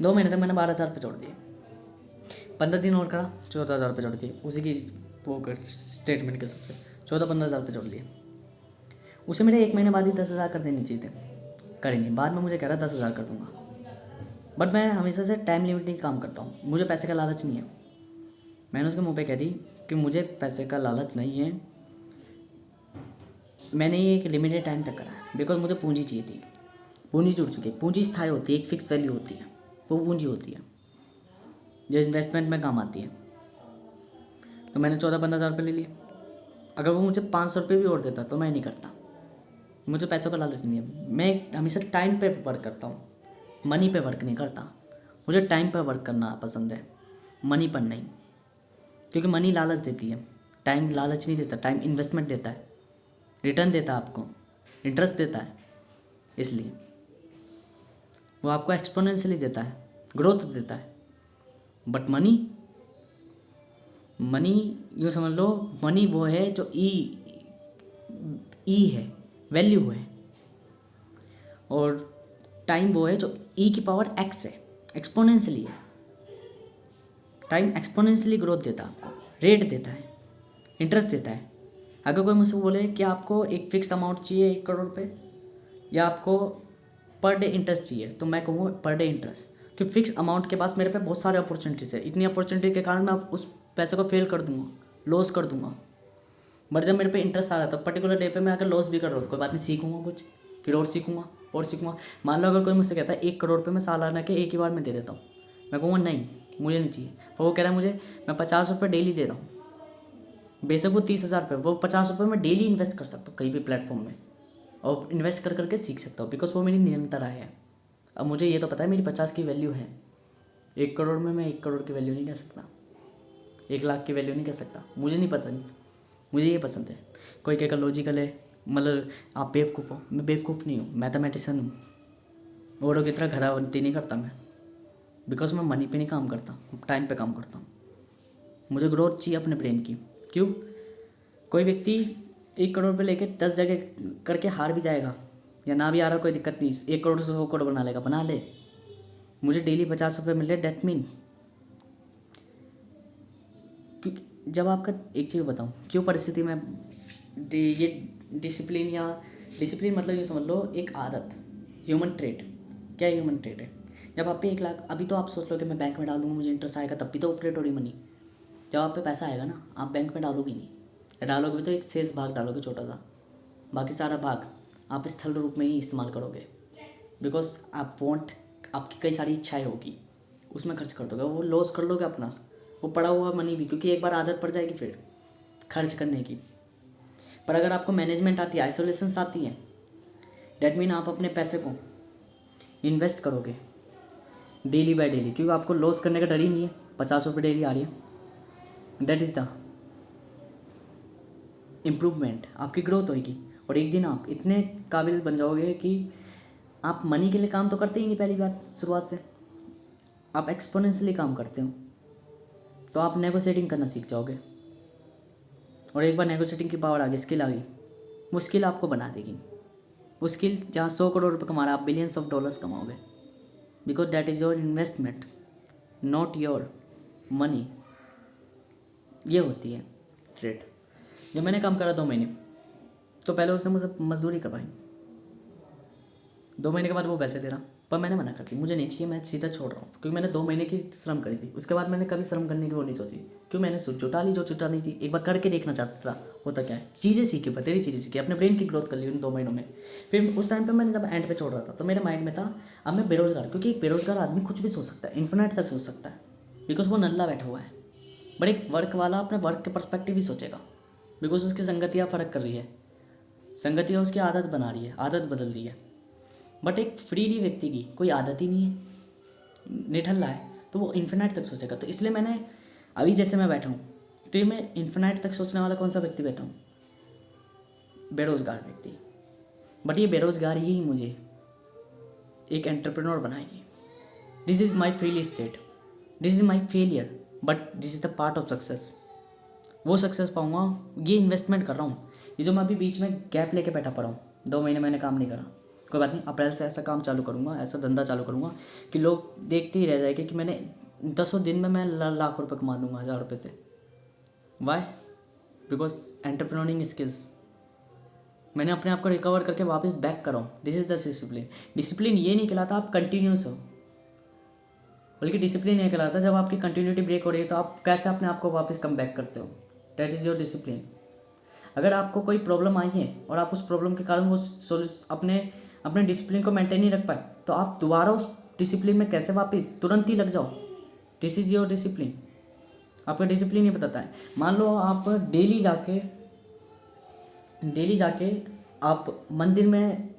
2 महीने तक मैंने 12,000 रुपये जोड़ दिए, 15 दिन और करा 14,000 रुपये जोड़ दिए, उसी की वो कर स्टेटमेंट के सबसे 14-15,000 रुपये जोड़ दिए। उसे मेरे 1 महीने बाद ही 10,000 कर देनी चाहिए थे, करेंगे बाद में मुझे कह रहा 10,000 कर दूंगा, बट मैं हमेशा से टाइम लिमिटिंग काम करता हूँ, मुझे पैसे का लालच नहीं है। मैंने उसके मुंह पे कह दी कि मुझे पैसे का लालच नहीं है, मैंने ये एक लिमिटेड टाइम तक करा है, बिकॉज मुझे पूंजी चाहिए थी, पूंजी जुड़ चुकी है, पूंजी स्थायी होती है, एक फिक्स वैल्यू होती है, वो पूंजी होती है जो इन्वेस्टमेंट में काम आती है। तो मैंने 14-15,000 रुपये ले लिए, अगर वो मुझे 500 रुपये भी और देता तो मैं नहीं करता, मुझे पैसों का लालच नहीं है। मैं हमेशा टाइम पे वर्क करता हूँ, मनी पे वर्क नहीं करता, मुझे टाइम पे वर्क करना पसंद है, मनी पर नहीं, क्योंकि मनी लालच देती है, टाइम लालच नहीं देता, टाइम इन्वेस्टमेंट देता है, रिटर्न देता है आपको, इंटरेस्ट देता है, इसलिए वो आपको एक्सपोनेंशियली देता है, ग्रोथ देता है। बट मनी यूँ समझ लो, मनी वो है जो ई है, वैल्यू है, और टाइम वो है जो ई की पावर एक्स है, एक्सपोनेंशियली है। टाइम एक्सपोनेंशियली ग्रोथ देता है आपको, रेट देता है, इंटरेस्ट देता है। अगर कोई मुझसे बोले कि आपको एक फिक्स अमाउंट चाहिए 1 करोड़ रुपये, या आपको पर डे इंटरेस्ट चाहिए, तो मैं कहूँगा पर डे इंटरेस्ट, कि फिक्स अमाउंट के पास मेरे पे बहुत सारे अपॉर्चुनिटीज़ है, इतनी अपॉर्चुनिटी के कारण मैं उस पैसे को फेल कर दूंगा, लॉस कर दूंगा। बट जब मेरे पे इंटरेस्ट आ रहा था, पर्टिकुलर डे पे मैं अगर लॉस भी कर रहा हूँ, कोई बात नहीं, सीखूंगा कुछ, फिर और सीखूंगा और सीखूंगा। मान लो अगर कोई मुझसे कहता है 1 करोड़ रुपये मैं सालाना के एक ही बार में दे देता हूँ, मैं कहूँगा नहीं मुझे नहीं चाहिए। पर वो कह रहा है मुझे, मैं 50 रुपये डेली दे रहा हूँ, बेशक वो 30,000 रुपये, वो 50 रुपये में डेली इन्वेस्ट कर सकता हूँ कहीं भी प्लेटफॉर्म में, और इन्वेस्ट कर करके सीख सकता हूँ, बिकॉज वो मेरी निरंतर आय है। अब मुझे ये तो पता है मेरी 50 की वैल्यू है, 1 करोड़ में मैं 1 करोड़ की वैल्यू नहीं कह सकता, 1 लाख की वैल्यू नहीं कह सकता, मुझे नहीं पसंद, मुझे ये पसंद है। कोई कहेगा लॉजिकल है, मतलब आप बेवकूफ़ हो, मैं बेवकूफ़ नहीं हूँ, मैथमेटिशियन हूँ, औरों की तरह घरावंती नहीं करता मैं, बिकॉज मैं मनी पे नहीं काम करता, टाइम पे काम करता हूँ। मुझे ग्रोथ चाहिए अपने ब्रेन की। क्यों? कोई व्यक्ति 1 करोड़ रुपये लेके 10 जगह करके हार भी जाएगा, या ना भी आ रहा कोई दिक्कत नहीं, 1 करोड़ से 100 करोड़ बना लेगा, बना ले। मुझे डेली 50 रुपये मिल रहे, डेट मीन, क्योंकि जब आपका एक चीज़ बताऊँ क्यों परिस्थिति में ये डिसिप्लिन मतलब ये समझ लो एक आदत, ह्यूमन ट्रेट। क्या ह्यूमन ट्रेट है? जब आप पे 1 लाख, अभी तो आप सोच लो कि मैं बैंक में डाल दूँगा मुझे इंटरेस्ट आएगा, तब भी तो ऑपरेट हो रही मनी। जब आप पे पैसा आएगा ना, आप बैंक में डालोगे नहीं, डालोगे भी तो एक शेष भाग डालोगे छोटा सा, बाकी सारा भाग आप स्थल रूप में ही इस्तेमाल करोगे, बिकॉज आपकी कई सारी इच्छाएं होगी, उसमें खर्च कर दोगे, वो लॉस कर लोगे अपना, वो पड़ा हुआ मनी भी, क्योंकि एक बार आदत पड़ जाएगी फिर खर्च करने की। पर अगर आपको मैनेजमेंट आती है, आइसोलेशंस आती हैं, डेट मीन आप अपने पैसे को इन्वेस्ट करोगे डेली बाय डेली, क्योंकि आपको लॉस करने का डर ही नहीं है, 50 रुपये डेली आ रही है, दैट इज़ द इम्प्रूवमेंट, आपकी ग्रोथ होगी। और एक दिन आप इतने काबिल बन जाओगे कि आप मनी के लिए काम तो करते ही नहीं, पहली बात शुरुआत से आप एक्सपोनेंशियली काम करते हो, तो आप नेगोशिएटिंग करना सीख जाओगे, और एक बार नेगोशिएटिंग की पावर आ गई, स्किल आ गई, वो स्किल आपको बना देगी। वो स्किल जहाँ 100 करोड़ रुपये कमा रहा है, आप बिलियंस ऑफ डॉलर्स कमाओगे, because that is your investment, not your money. ये होती है ट्रेड। जब मैंने काम करा 2 महीने, तो पहले उसने मुझसे मजदूरी करवाई, 2 महीने के बाद वो पैसे दे रहा, पर मैंने मना कर दी, मुझे नहीं चाहिए, मैं सीधा छोड़ रहा हूँ, क्योंकि मैंने 2 महीने की श्रम करी थी, उसके बाद मैंने कभी श्रम करने की वो नहीं सोची, क्यों मैंने जुटा ली जो जुटानी थी, एक बार करके देखना चाहता था होता क्या है, चीज़ें सीखी, बतेरी चीज़ें सीखी, अपने ब्रेन की ग्रोथ कर ली उन 2 महीनों में। फिर उस टाइम पर मैंने जब एंड पे छोड़ रहा था, तो मेरे माइंड में था अब मैं बेरोजगार, क्योंकि एक बेरोजगार आदमी कुछ भी सोच सकता है, इन्फिनिट तक सोच सकता है, बिकॉज वो नल्ला बैठा हुआ है। बट एक वर्क वाला अपने वर्क के पर्सपेक्टिव ही सोचेगा, बिकॉज उसकी संगतियाँ फ़र्क कर रही है, संगतियाँ उसकी आदत बना रही है, आदत बदल रही है। बट एक फ्री व्यक्ति की कोई आदत ही नहीं है, निठल्ला है, तो वो इन्फिनाइट तक सोचेगा। तो इसलिए मैंने अभी जैसे मैं बैठा हूँ, तो ये मैं इन्फिनाइट तक सोचने वाला कौन सा व्यक्ति बैठा हूँ? बेरोज़गार व्यक्ति। बट ये बेरोज़गारी ही मुझे एक एंटरप्रेन्योर बनाएगी। This is my fail state, this is my failure, but this is the part of success. वो सक्सेस पाऊँगा, ये इन्वेस्टमेंट कर रहा हूँ। ये जो मैं अभी बीच में गैप लेके बैठा पड़ा हूँ, 2 महीने मैंने काम नहीं करा, कोई बात नहीं, अप्रैल से ऐसा काम चालू करूँगा, ऐसा धंधा चालू करूँगा कि लोग देखते ही रह जाएंगे कि मैंने 10 दिन में मैं लाख रुपये कमा दूँगा, 1000 रुपये से। वाई? बिकॉज एंटरप्रेन्योरिंग स्किल्स मैंने अपने आप को रिकवर करके वापस बैक करा हूँ। This is the discipline. Discipline ये नहीं कहलाता आप कंटिन्यूस हो, बल्कि डिसिप्लिन ये कहलाता जब आपकी कंटिन्यूटी ब्रेक हो रही है तो आप कैसे अपने आप को वापस कम बैक करते हो। That is your discipline. अगर आपको कोई प्रॉब्लम आई है और आप उस प्रॉब्लम के कारण वो अपने डिसिप्लिन को मेंटेन नहीं रख पाए, तो आप दोबारा उस डिसिप्लिन में कैसे वापस तुरंत ही लग जाओ। This is your discipline. आपका डिसिप्लिन ही बताता है। मान लो आप डेली जाके आप मंदिर में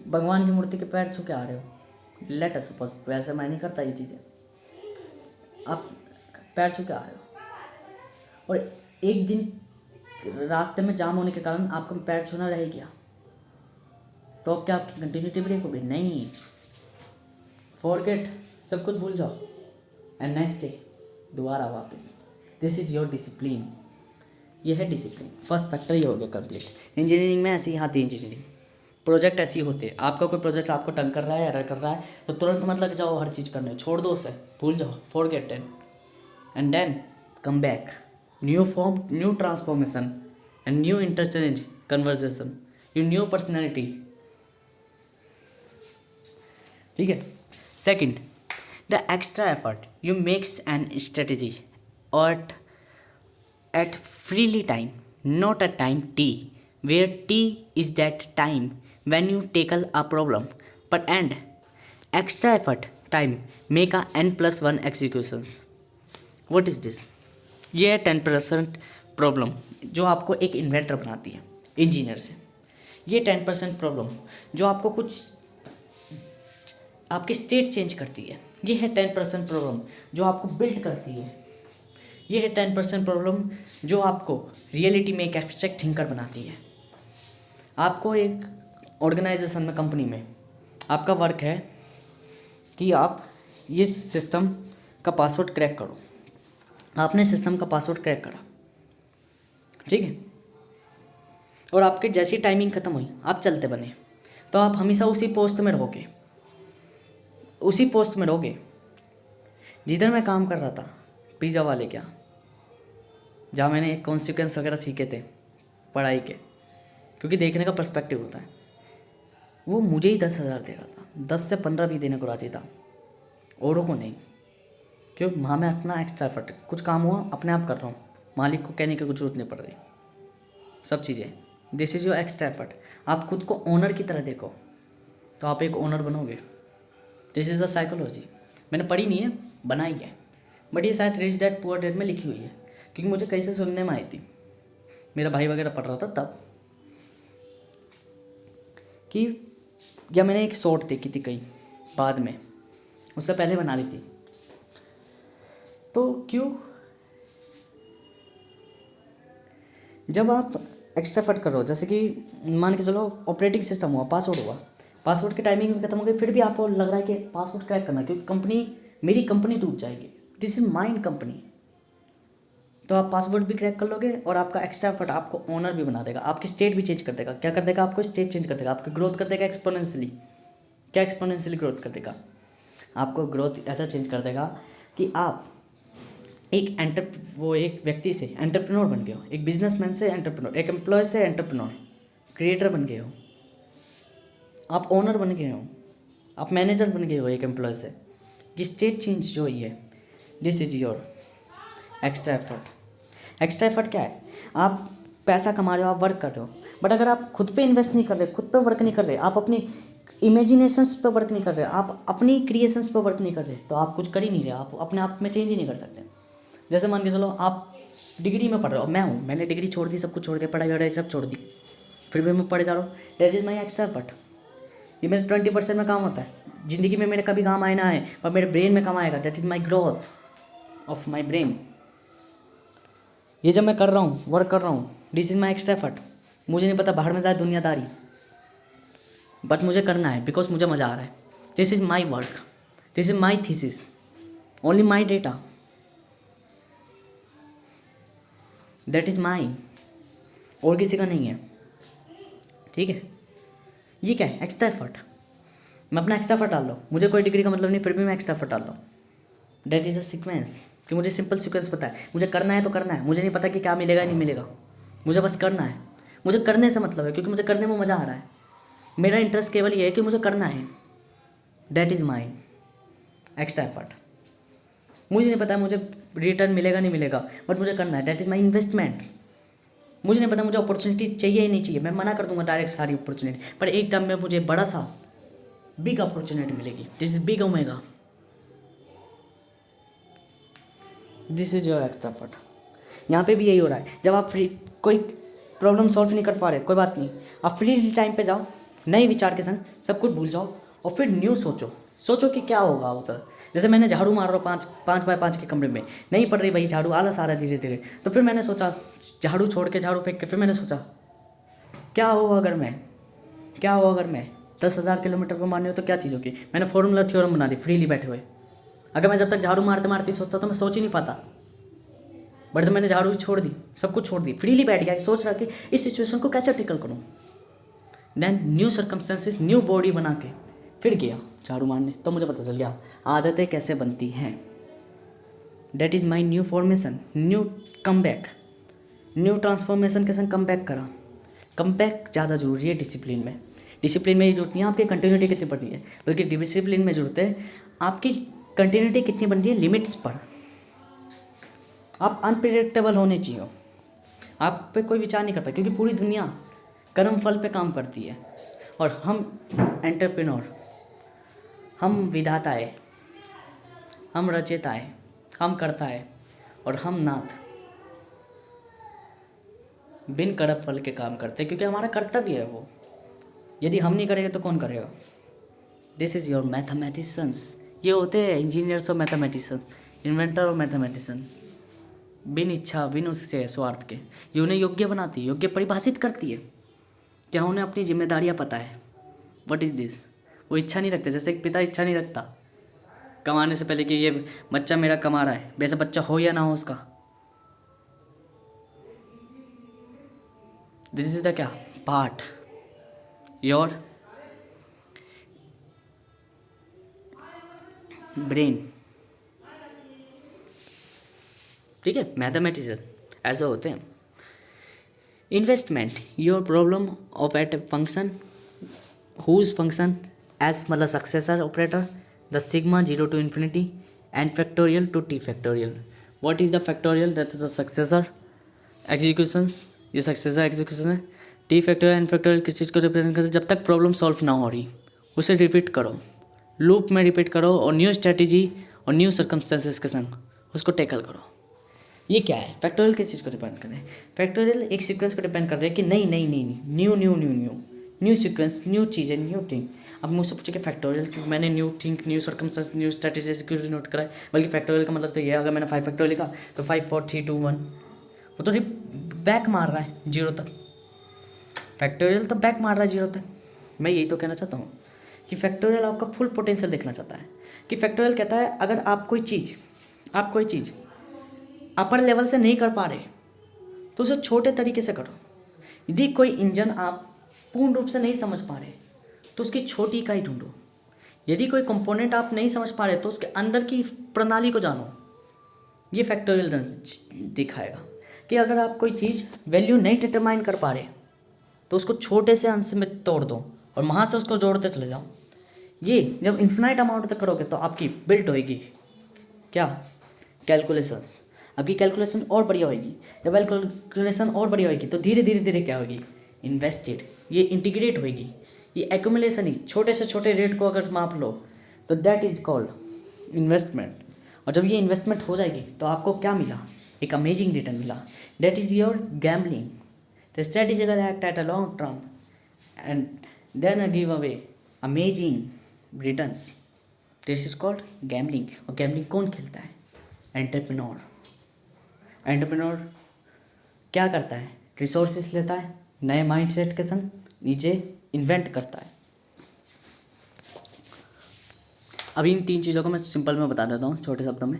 भगवान की मूर्ति के पैर छू के आ रहे हो, लेट अस सपोज, वैसे मैं नहीं करता ये चीज़ें, आप पैर छू के आ रहे हो और एक दिन रास्ते में जाम होने के कारण आपका पैर छूना रह गया, तो अब क्या आपकी कंटिन्यूटी ब्रेक हो गई? नहीं, फॉरगेट, सब कुछ भूल जाओ एंड नेक्स्ट डे दोबारा वापस। This is your discipline. ये है डिसिप्लिन। फर्स्ट फैक्टर ये हो गया कंप्लीट। इंजीनियरिंग में ऐसी ही आती है इंजीनियरिंग, प्रोजेक्ट ऐसे ही होते हैं। आपका कोई प्रोजेक्ट आपको तंग कर रहा है, एरर कर रहा है, तो तुरंत मत लग जाओ हर चीज़ करने, छोड़ दो उसे, भूल जाओ, forget it and then come back, new form, new transformation and new interchange conversation, you new personality. ठीक है। Second, the extra effort you makes an strategy और at freely time, not a time T, where T is that time when you tackle a problem, but and extra effort time make a n+1 executions. What is this? ये है 10% problem जो आपको एक inventor बनाती है engineer से। ये 10% problem जो आपको कुछ आपकी स्टेट चेंज करती है। ये है 10% प्रॉब्लम जो आपको बिल्ड करती है। ये है 10% प्रॉब्लम जो आपको रियलिटी में एक एब्स्ट्रैक्ट थिंकर बनाती है। आपको एक ऑर्गेनाइजेशन में, कंपनी में आपका वर्क है कि आप ये सिस्टम का पासवर्ड क्रैक करो। आपने सिस्टम का पासवर्ड क्रैक करा, ठीक है, और आपकी जैसी टाइमिंग ख़त्म हुई आप चलते बने, तो आप हमेशा उसी पोस्ट में रहोगे, उसी पोस्ट में रहोगे जिधर मैं काम कर रहा था, पिज़्ज़ा वाले क्या, जहाँ मैंने कॉन्सिक्वेंस वगैरह सीखे थे पढ़ाई के, क्योंकि देखने का पर्सपेक्टिव होता है। वो मुझे ही 10,000 दे रहा था, 10 से 15 भी देने को राजी था, औरों को नहीं, क्योंकि वहाँ मैं अपना एक्स्ट्रा एफर्ट, कुछ काम हुआ अपने आप कर रहा हूँ, मालिक को कहने की कुछ जरूरत नहीं पड़ रही, सब चीज़ें। This is your extra effort. आप खुद को ओनर की तरह देखो तो आप एक ओनर बनोगे। This is the psychology. मैंने पढ़ी नहीं है, बनाई है, बट ये शायद रिच डैड पुअर डैड में लिखी हुई है, क्योंकि मुझे कहीं से सुनने में आई थी, मेरा भाई वगैरह पढ़ रहा था तब, कि या मैंने एक शॉर्ट देखी थी कहीं बाद में, उससे पहले बना ली थी। तो क्यों, जब आप एक्स्ट्रा एफर्ट कर रहे हो, जैसे कि मान के चलो ऑपरेटिंग सिस्टम हुआ, पासवर्ड हुआ, पासवर्ड की टाइमिंग भी खत्म हो गई, फिर भी आपको लग रहा है कि पासवर्ड क्रैक करना, क्योंकि मेरी कंपनी डूब जाएगी, दिस इज माइन कंपनी, तो आप पासवर्ड भी क्रैक कर लोगे और आपका एक्स्ट्रा एफर्ट आपको ओनर भी बना देगा, आपकी स्टेट भी चेंज कर देगा। क्या कर देगा? आपको स्टेट चेंज कर देगा, आपकी ग्रोथ कर देगा एक्सपोनेंशियली। क्या एक्सपोनेंशियली ग्रोथ कर देगा? आपको ग्रोथ ऐसा चेंज कर देगा कि आप एक व्यक्ति से एंटरप्रेन्योर बन गए हो, एक बिजनेसमैन से एंटरप्रेन्योर, एक एम्प्लॉय से एंटरप्रेन्योर, क्रिएटर बन गए हो, आप ओनर बन गए हो, आप मैनेजर बन गए हो एक एम्प्लॉय से। ये स्टेट चेंज जो हुई है, this is your extra effort. Extra effort क्या है? आप पैसा कमा रहे हो, आप वर्क कर रहे हो, बट अगर आप खुद पे इन्वेस्ट नहीं कर रहे, खुद पे वर्क नहीं कर रहे, आप अपनी इमेजिनेशंस पे वर्क नहीं कर रहे, आप अपनी क्रिएशंस पे वर्क नहीं कर रहे, तो आप कुछ कर ही नहीं रहे, आप अपने आप में चेंज ही नहीं कर सकते। जैसे मान के चलो आप डिग्री में पढ़ रहे हो, मैं हूँ, मैंने डिग्री छोड़ दी, सब कुछ छोड़ दिया, पढ़ाई वढ़ाई सब छोड़ दी, फिर भी मैं पढ़े जा रहा हूँ। That is my extra effort. ये मेरे 20% में काम होता है। ज़िंदगी में मेरे कभी काम आए ना आए, पर मेरे ब्रेन में काम आएगा। That is my growth of my brain. ये जब मैं कर रहा हूँ, वर्क कर रहा हूँ, this is my extra effort. मुझे नहीं पता बाहर में जाए दुनियादारी, बट मुझे करना है बिकॉज मुझे मज़ा आ रहा है। This is my work, this is my thesis, only my data, that is माई, और किसी का नहीं है। ठीक है, ये क्या है? Extra effort. मैं अपना एक्स्ट्रा एफर्ट डाल रहा हूँ, मुझे कोई डिग्री का मतलब नहीं, फिर भी मैं एक्स्ट्रा एफर्ट डाल रहा हूँ। दैट इज़ अ सीक्वेंस, कि मुझे सिंपल सीक्वेंस पता है, मुझे करना है तो करना है, मुझे नहीं पता कि क्या मिलेगा नहीं मिलेगा, मुझे बस करना है। मुझे करने से मतलब है, क्योंकि मुझे करने में मज़ा आ रहा है। मेरा इंटरेस्ट केवल ये है कि मुझे करना है। That is my extra effort. मुझे नहीं पता मुझे रिटर्न मिलेगा नहीं मिलेगा, बट मुझे करना है। That is my investment. मुझे नहीं पता मुझे अपॉर्चुनिटी चाहिए ही नहीं चाहिए, मैं मना कर दूंगा डायरेक्ट सारी अपॉर्चुनिटी, पर एक टाइम में मुझे बड़ा सा बिग अपॉर्चुनिटी मिलेगी। This is big omega, this is your extra effort. यहाँ पे भी यही हो रहा है। जब आप फ्री कोई प्रॉब्लम सॉल्व नहीं कर पा रहे, कोई बात नहीं, आप फ्री टाइम पे जाओ, नए विचार के संग सब कुछ भूल जाओ, और फिर न्यू सोचो। सोचो कि क्या होगा उधर। जैसे मैंने झाड़ू मार रहा हूँ 5x5 के कमरे में, नहीं पड़ रही भाई झाड़ू, आलस आ रहा है धीरे धीरे। तो फिर मैंने सोचा, झाड़ू छोड़ के, झाड़ू फेंक के, फिर मैंने सोचा क्या हो अगर मैं 10,000 किलोमीटर को मारनी हो तो क्या चीज़ होगी। मैंने फॉर्मूला थ्योरम बना दी फ्रीली बैठे हुए। अगर मैं जब तक झाड़ू मारते मारते सोचता तो मैं सोच ही नहीं पाता, बट तो मैंने झाड़ू छोड़ दी, सब कुछ छोड़ दी, फ्रीली बैठ गया, सोच रहा कि इस सिचुएशन को कैसे टेकल करूँ। Then new circumstances, new body बना के फिर गया झाड़ू मारने, तो मुझे पता चल गया आदतें कैसे बनती हैं। That is my new formation, new come back, new transformation के संग कम बैक करा। कम बैक ज़्यादा जरूरी है डिसिप्लिन में। डिसिप्लिन में ये जरूरत नहीं है आपकी कंटिन्यूटी कितनी बढ़ रही है, बल्कि डिसिप्लिन में जरूरत है आपकी कंटिन्यूटी कितनी बन रही है लिमिट्स पर। आप अनप्रिडिक्टेबल होने चाहिए, आप पे कोई विचार नहीं करता, क्योंकि पूरी दुनिया कर्म फल पे काम करती है, और हम एंटरप्रेन्योर, हम विधाताए, हम रचयिताए, हम कर्ताए, और हम नाथ बिन कर्म फल के काम करते हैं, क्योंकि हमारा कर्तव्य है वो। यदि हम नहीं करेंगे तो कौन करेगा। This is your mathematicians. ये होते हैं इंजीनियर्स और मैथमेटिशियन, इन्वेंटर और मैथमेटिशियन। बिन इच्छा, बिन उससे स्वार्थ के, ये उन्हें योग्य बनाती है, योग्य परिभाषित करती है, क्या उन्हें अपनी जिम्मेदारियाँ पता है। What is this. वो इच्छा नहीं रखते, जैसे एक पिता इच्छा नहीं रखता कमाने से पहले कि ये बच्चा मेरा कमा रहा है, वैसे बच्चा हो या ना हो उसका। दिस इज द क्या पार्ट योर ब्रेन। ठीक है, मैथमेटिशियन ऐसे होते हैं। Investment, your problem of at function whose function as मतलब successor operator the sigma 0 to infinity and factorial to t factorial. What is the factorial? That is the successor executions, ये successor execution है। t factorial and factorial किस चीज़ को represent करते हैं? जब तक problem solve ना हो रही उसे रिपीट करो, लूप में रिपीट करो, और न्यू स्ट्रेटेजी और न्यू सर्कमस्टेंसेस के संग उसको टैकल करो। ये क्या है? फैक्टोरियल किस चीज़ को डिपेंड कर रहे हैं? फैक्टोरियल एक सीक्वेंस को डिपेंड कर रहे हैं कि नहीं न्यू सीक्वेंस, न्यू चीज़ें, न्यू थिंग। अब मुझसे पूछे कि फैक्टोरियल क्यों मैंने new thing, new circumstance, new strategy क्यों नोट करा है, बल्कि फैक्टोरियल का मतलब तो ये है, अगर मैंने 5 फैक्टोरियल लिखा तो 5 4 3 2 1, वो तो बैक मार रहा है 0 तक। फैक्टोरियल तो बैक मार रहा है 0 तक। मैं यही तो कहना चाहता हूँ कि फैक्टोरियल आपका फुल पोटेंशियल देखना चाहता है। कि फैक्टोरियल कहता है अगर आप कोई चीज़ अपर लेवल से नहीं कर पा रहे तो उसे छोटे तरीके से करो। यदि कोई इंजन आप पूर्ण रूप से नहीं समझ पा रहे तो उसकी छोटी इकाई ढूंढो। यदि कोई कंपोनेंट आप नहीं समझ पा रहे तो उसके अंदर की प्रणाली को जानो। ये फैक्टोरियल दिखाएगा कि अगर आप कोई चीज़ वैल्यू नहीं डिटरमाइन कर पा रहे तो उसको छोटे से अंश में तोड़ दो और वहाँ से उसको जोड़ते चले जाओ। ये जब इन्फिनाइट अमाउंट तक करोगे तो आपकी बिल्ड होएगी क्या? कैलकुलेशंस। आपकी कैलकुलेशन और बढ़िया होएगी। जब कैलकुलेशन और बढ़िया होएगी तो धीरे धीरे क्या होगी? इन्वेस्टेड। ये इंटीग्रेट होएगी। ये एक्यूमुलेशन ही, छोटे से छोटे रेट को अगर माप लो तो दैट इज कॉल्ड इन्वेस्टमेंट। और जब ये इन्वेस्टमेंट हो जाएगी तो आपको क्या मिला, एक अमेजिंग रिटर्न मिला, that is your gambling. The strategical act at a long term and then give away amazing returns, this is called gambling. और गैम्बलिंग कौन खेलता है, एंटरप्रेन्योर। एंटरप्रेन्योर क्या करता है, रिसोर्सेस लेता है, नए माइंडसेट के संग नीचे इन्वेंट करता है। अभी इन 3 चीज़ों को मैं सिंपल में बता देता हूँ छोटे शब्दों में।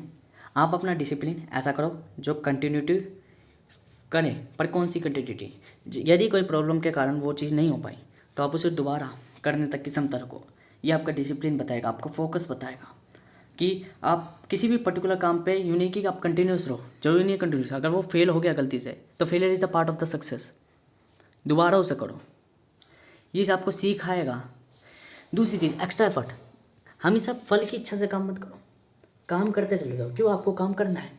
आप अपना डिसिप्लिन ऐसा करो जो कंटिन्यूटी करें, पर कौन सी कंटिन्यूटी, यदि कोई प्रॉब्लम के कारण वो चीज़ नहीं हो पाई तो आप उसे दोबारा करने तक की क्षमता रखो। ये आपका डिसिप्लिन बताएगा, आपका फोकस बताएगा कि आप किसी भी पर्टिकुलर काम पे यूँ नहीं कि आप कंटिन्यूस रहो, जरूरी नहीं है कंटिन्यूस। अगर वो फेल हो गया गलती से तो failure is the part of the success, दोबारा उसे करो, ये आपको सीख आएगा। दूसरी चीज़, एक्स्ट्रा एफर्ट। हमेशा फल की इच्छा से काम मत करो, काम करते चले जाओ। क्यों आपको काम करना है,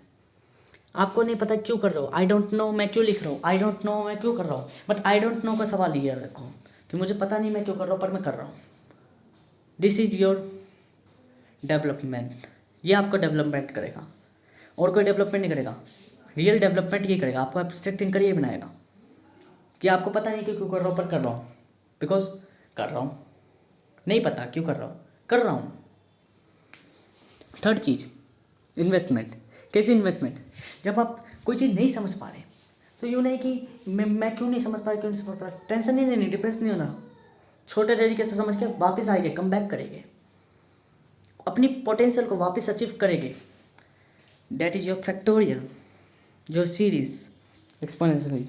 आपको नहीं पता क्यों कर रहे हो, आई डोंट नो मैं क्यों लिख रहा हूँ, आई डोंट नो मैं क्यों कर रहा हूँ, बट आई डोंट नो का सवाल ये रखो कि मुझे पता नहीं मैं क्यों कर रहा हूँ पर मैं कर रहा हूँ। दिस इज योर डेवलपमेंट, ये आपको डेवलपमेंट करेगा और कोई डेवलपमेंट नहीं करेगा। रियल डेवलपमेंट ये करेगा, आपको एब्स्ट्रैक्ट थिंकर ये बनाएगा कि आपको पता नहीं क्यों कर रहा हूँ पर कर रहा हूँ, बिकॉज कर रहा हूँ, नहीं पता क्यों कर रहा हूँ, कर रहा हूँ। थर्ड चीज़, इन्वेस्टमेंट। कैसे इन्वेस्टमेंट, जब आप कोई चीज़ नहीं समझ पा रहे तो यूँ नहीं कि मैं क्यों नहीं समझ पा रहा, क्यों नहीं समझ पा रहा, टेंशन नहीं लेनी, डिप्रेस नहीं होना, छोटे तरीके से समझ के वापस आएंगे, कम बैक करेंगे, अपनी पोटेंशियल को वापस अचीव करेंगे। That is your factorial, your series exponential.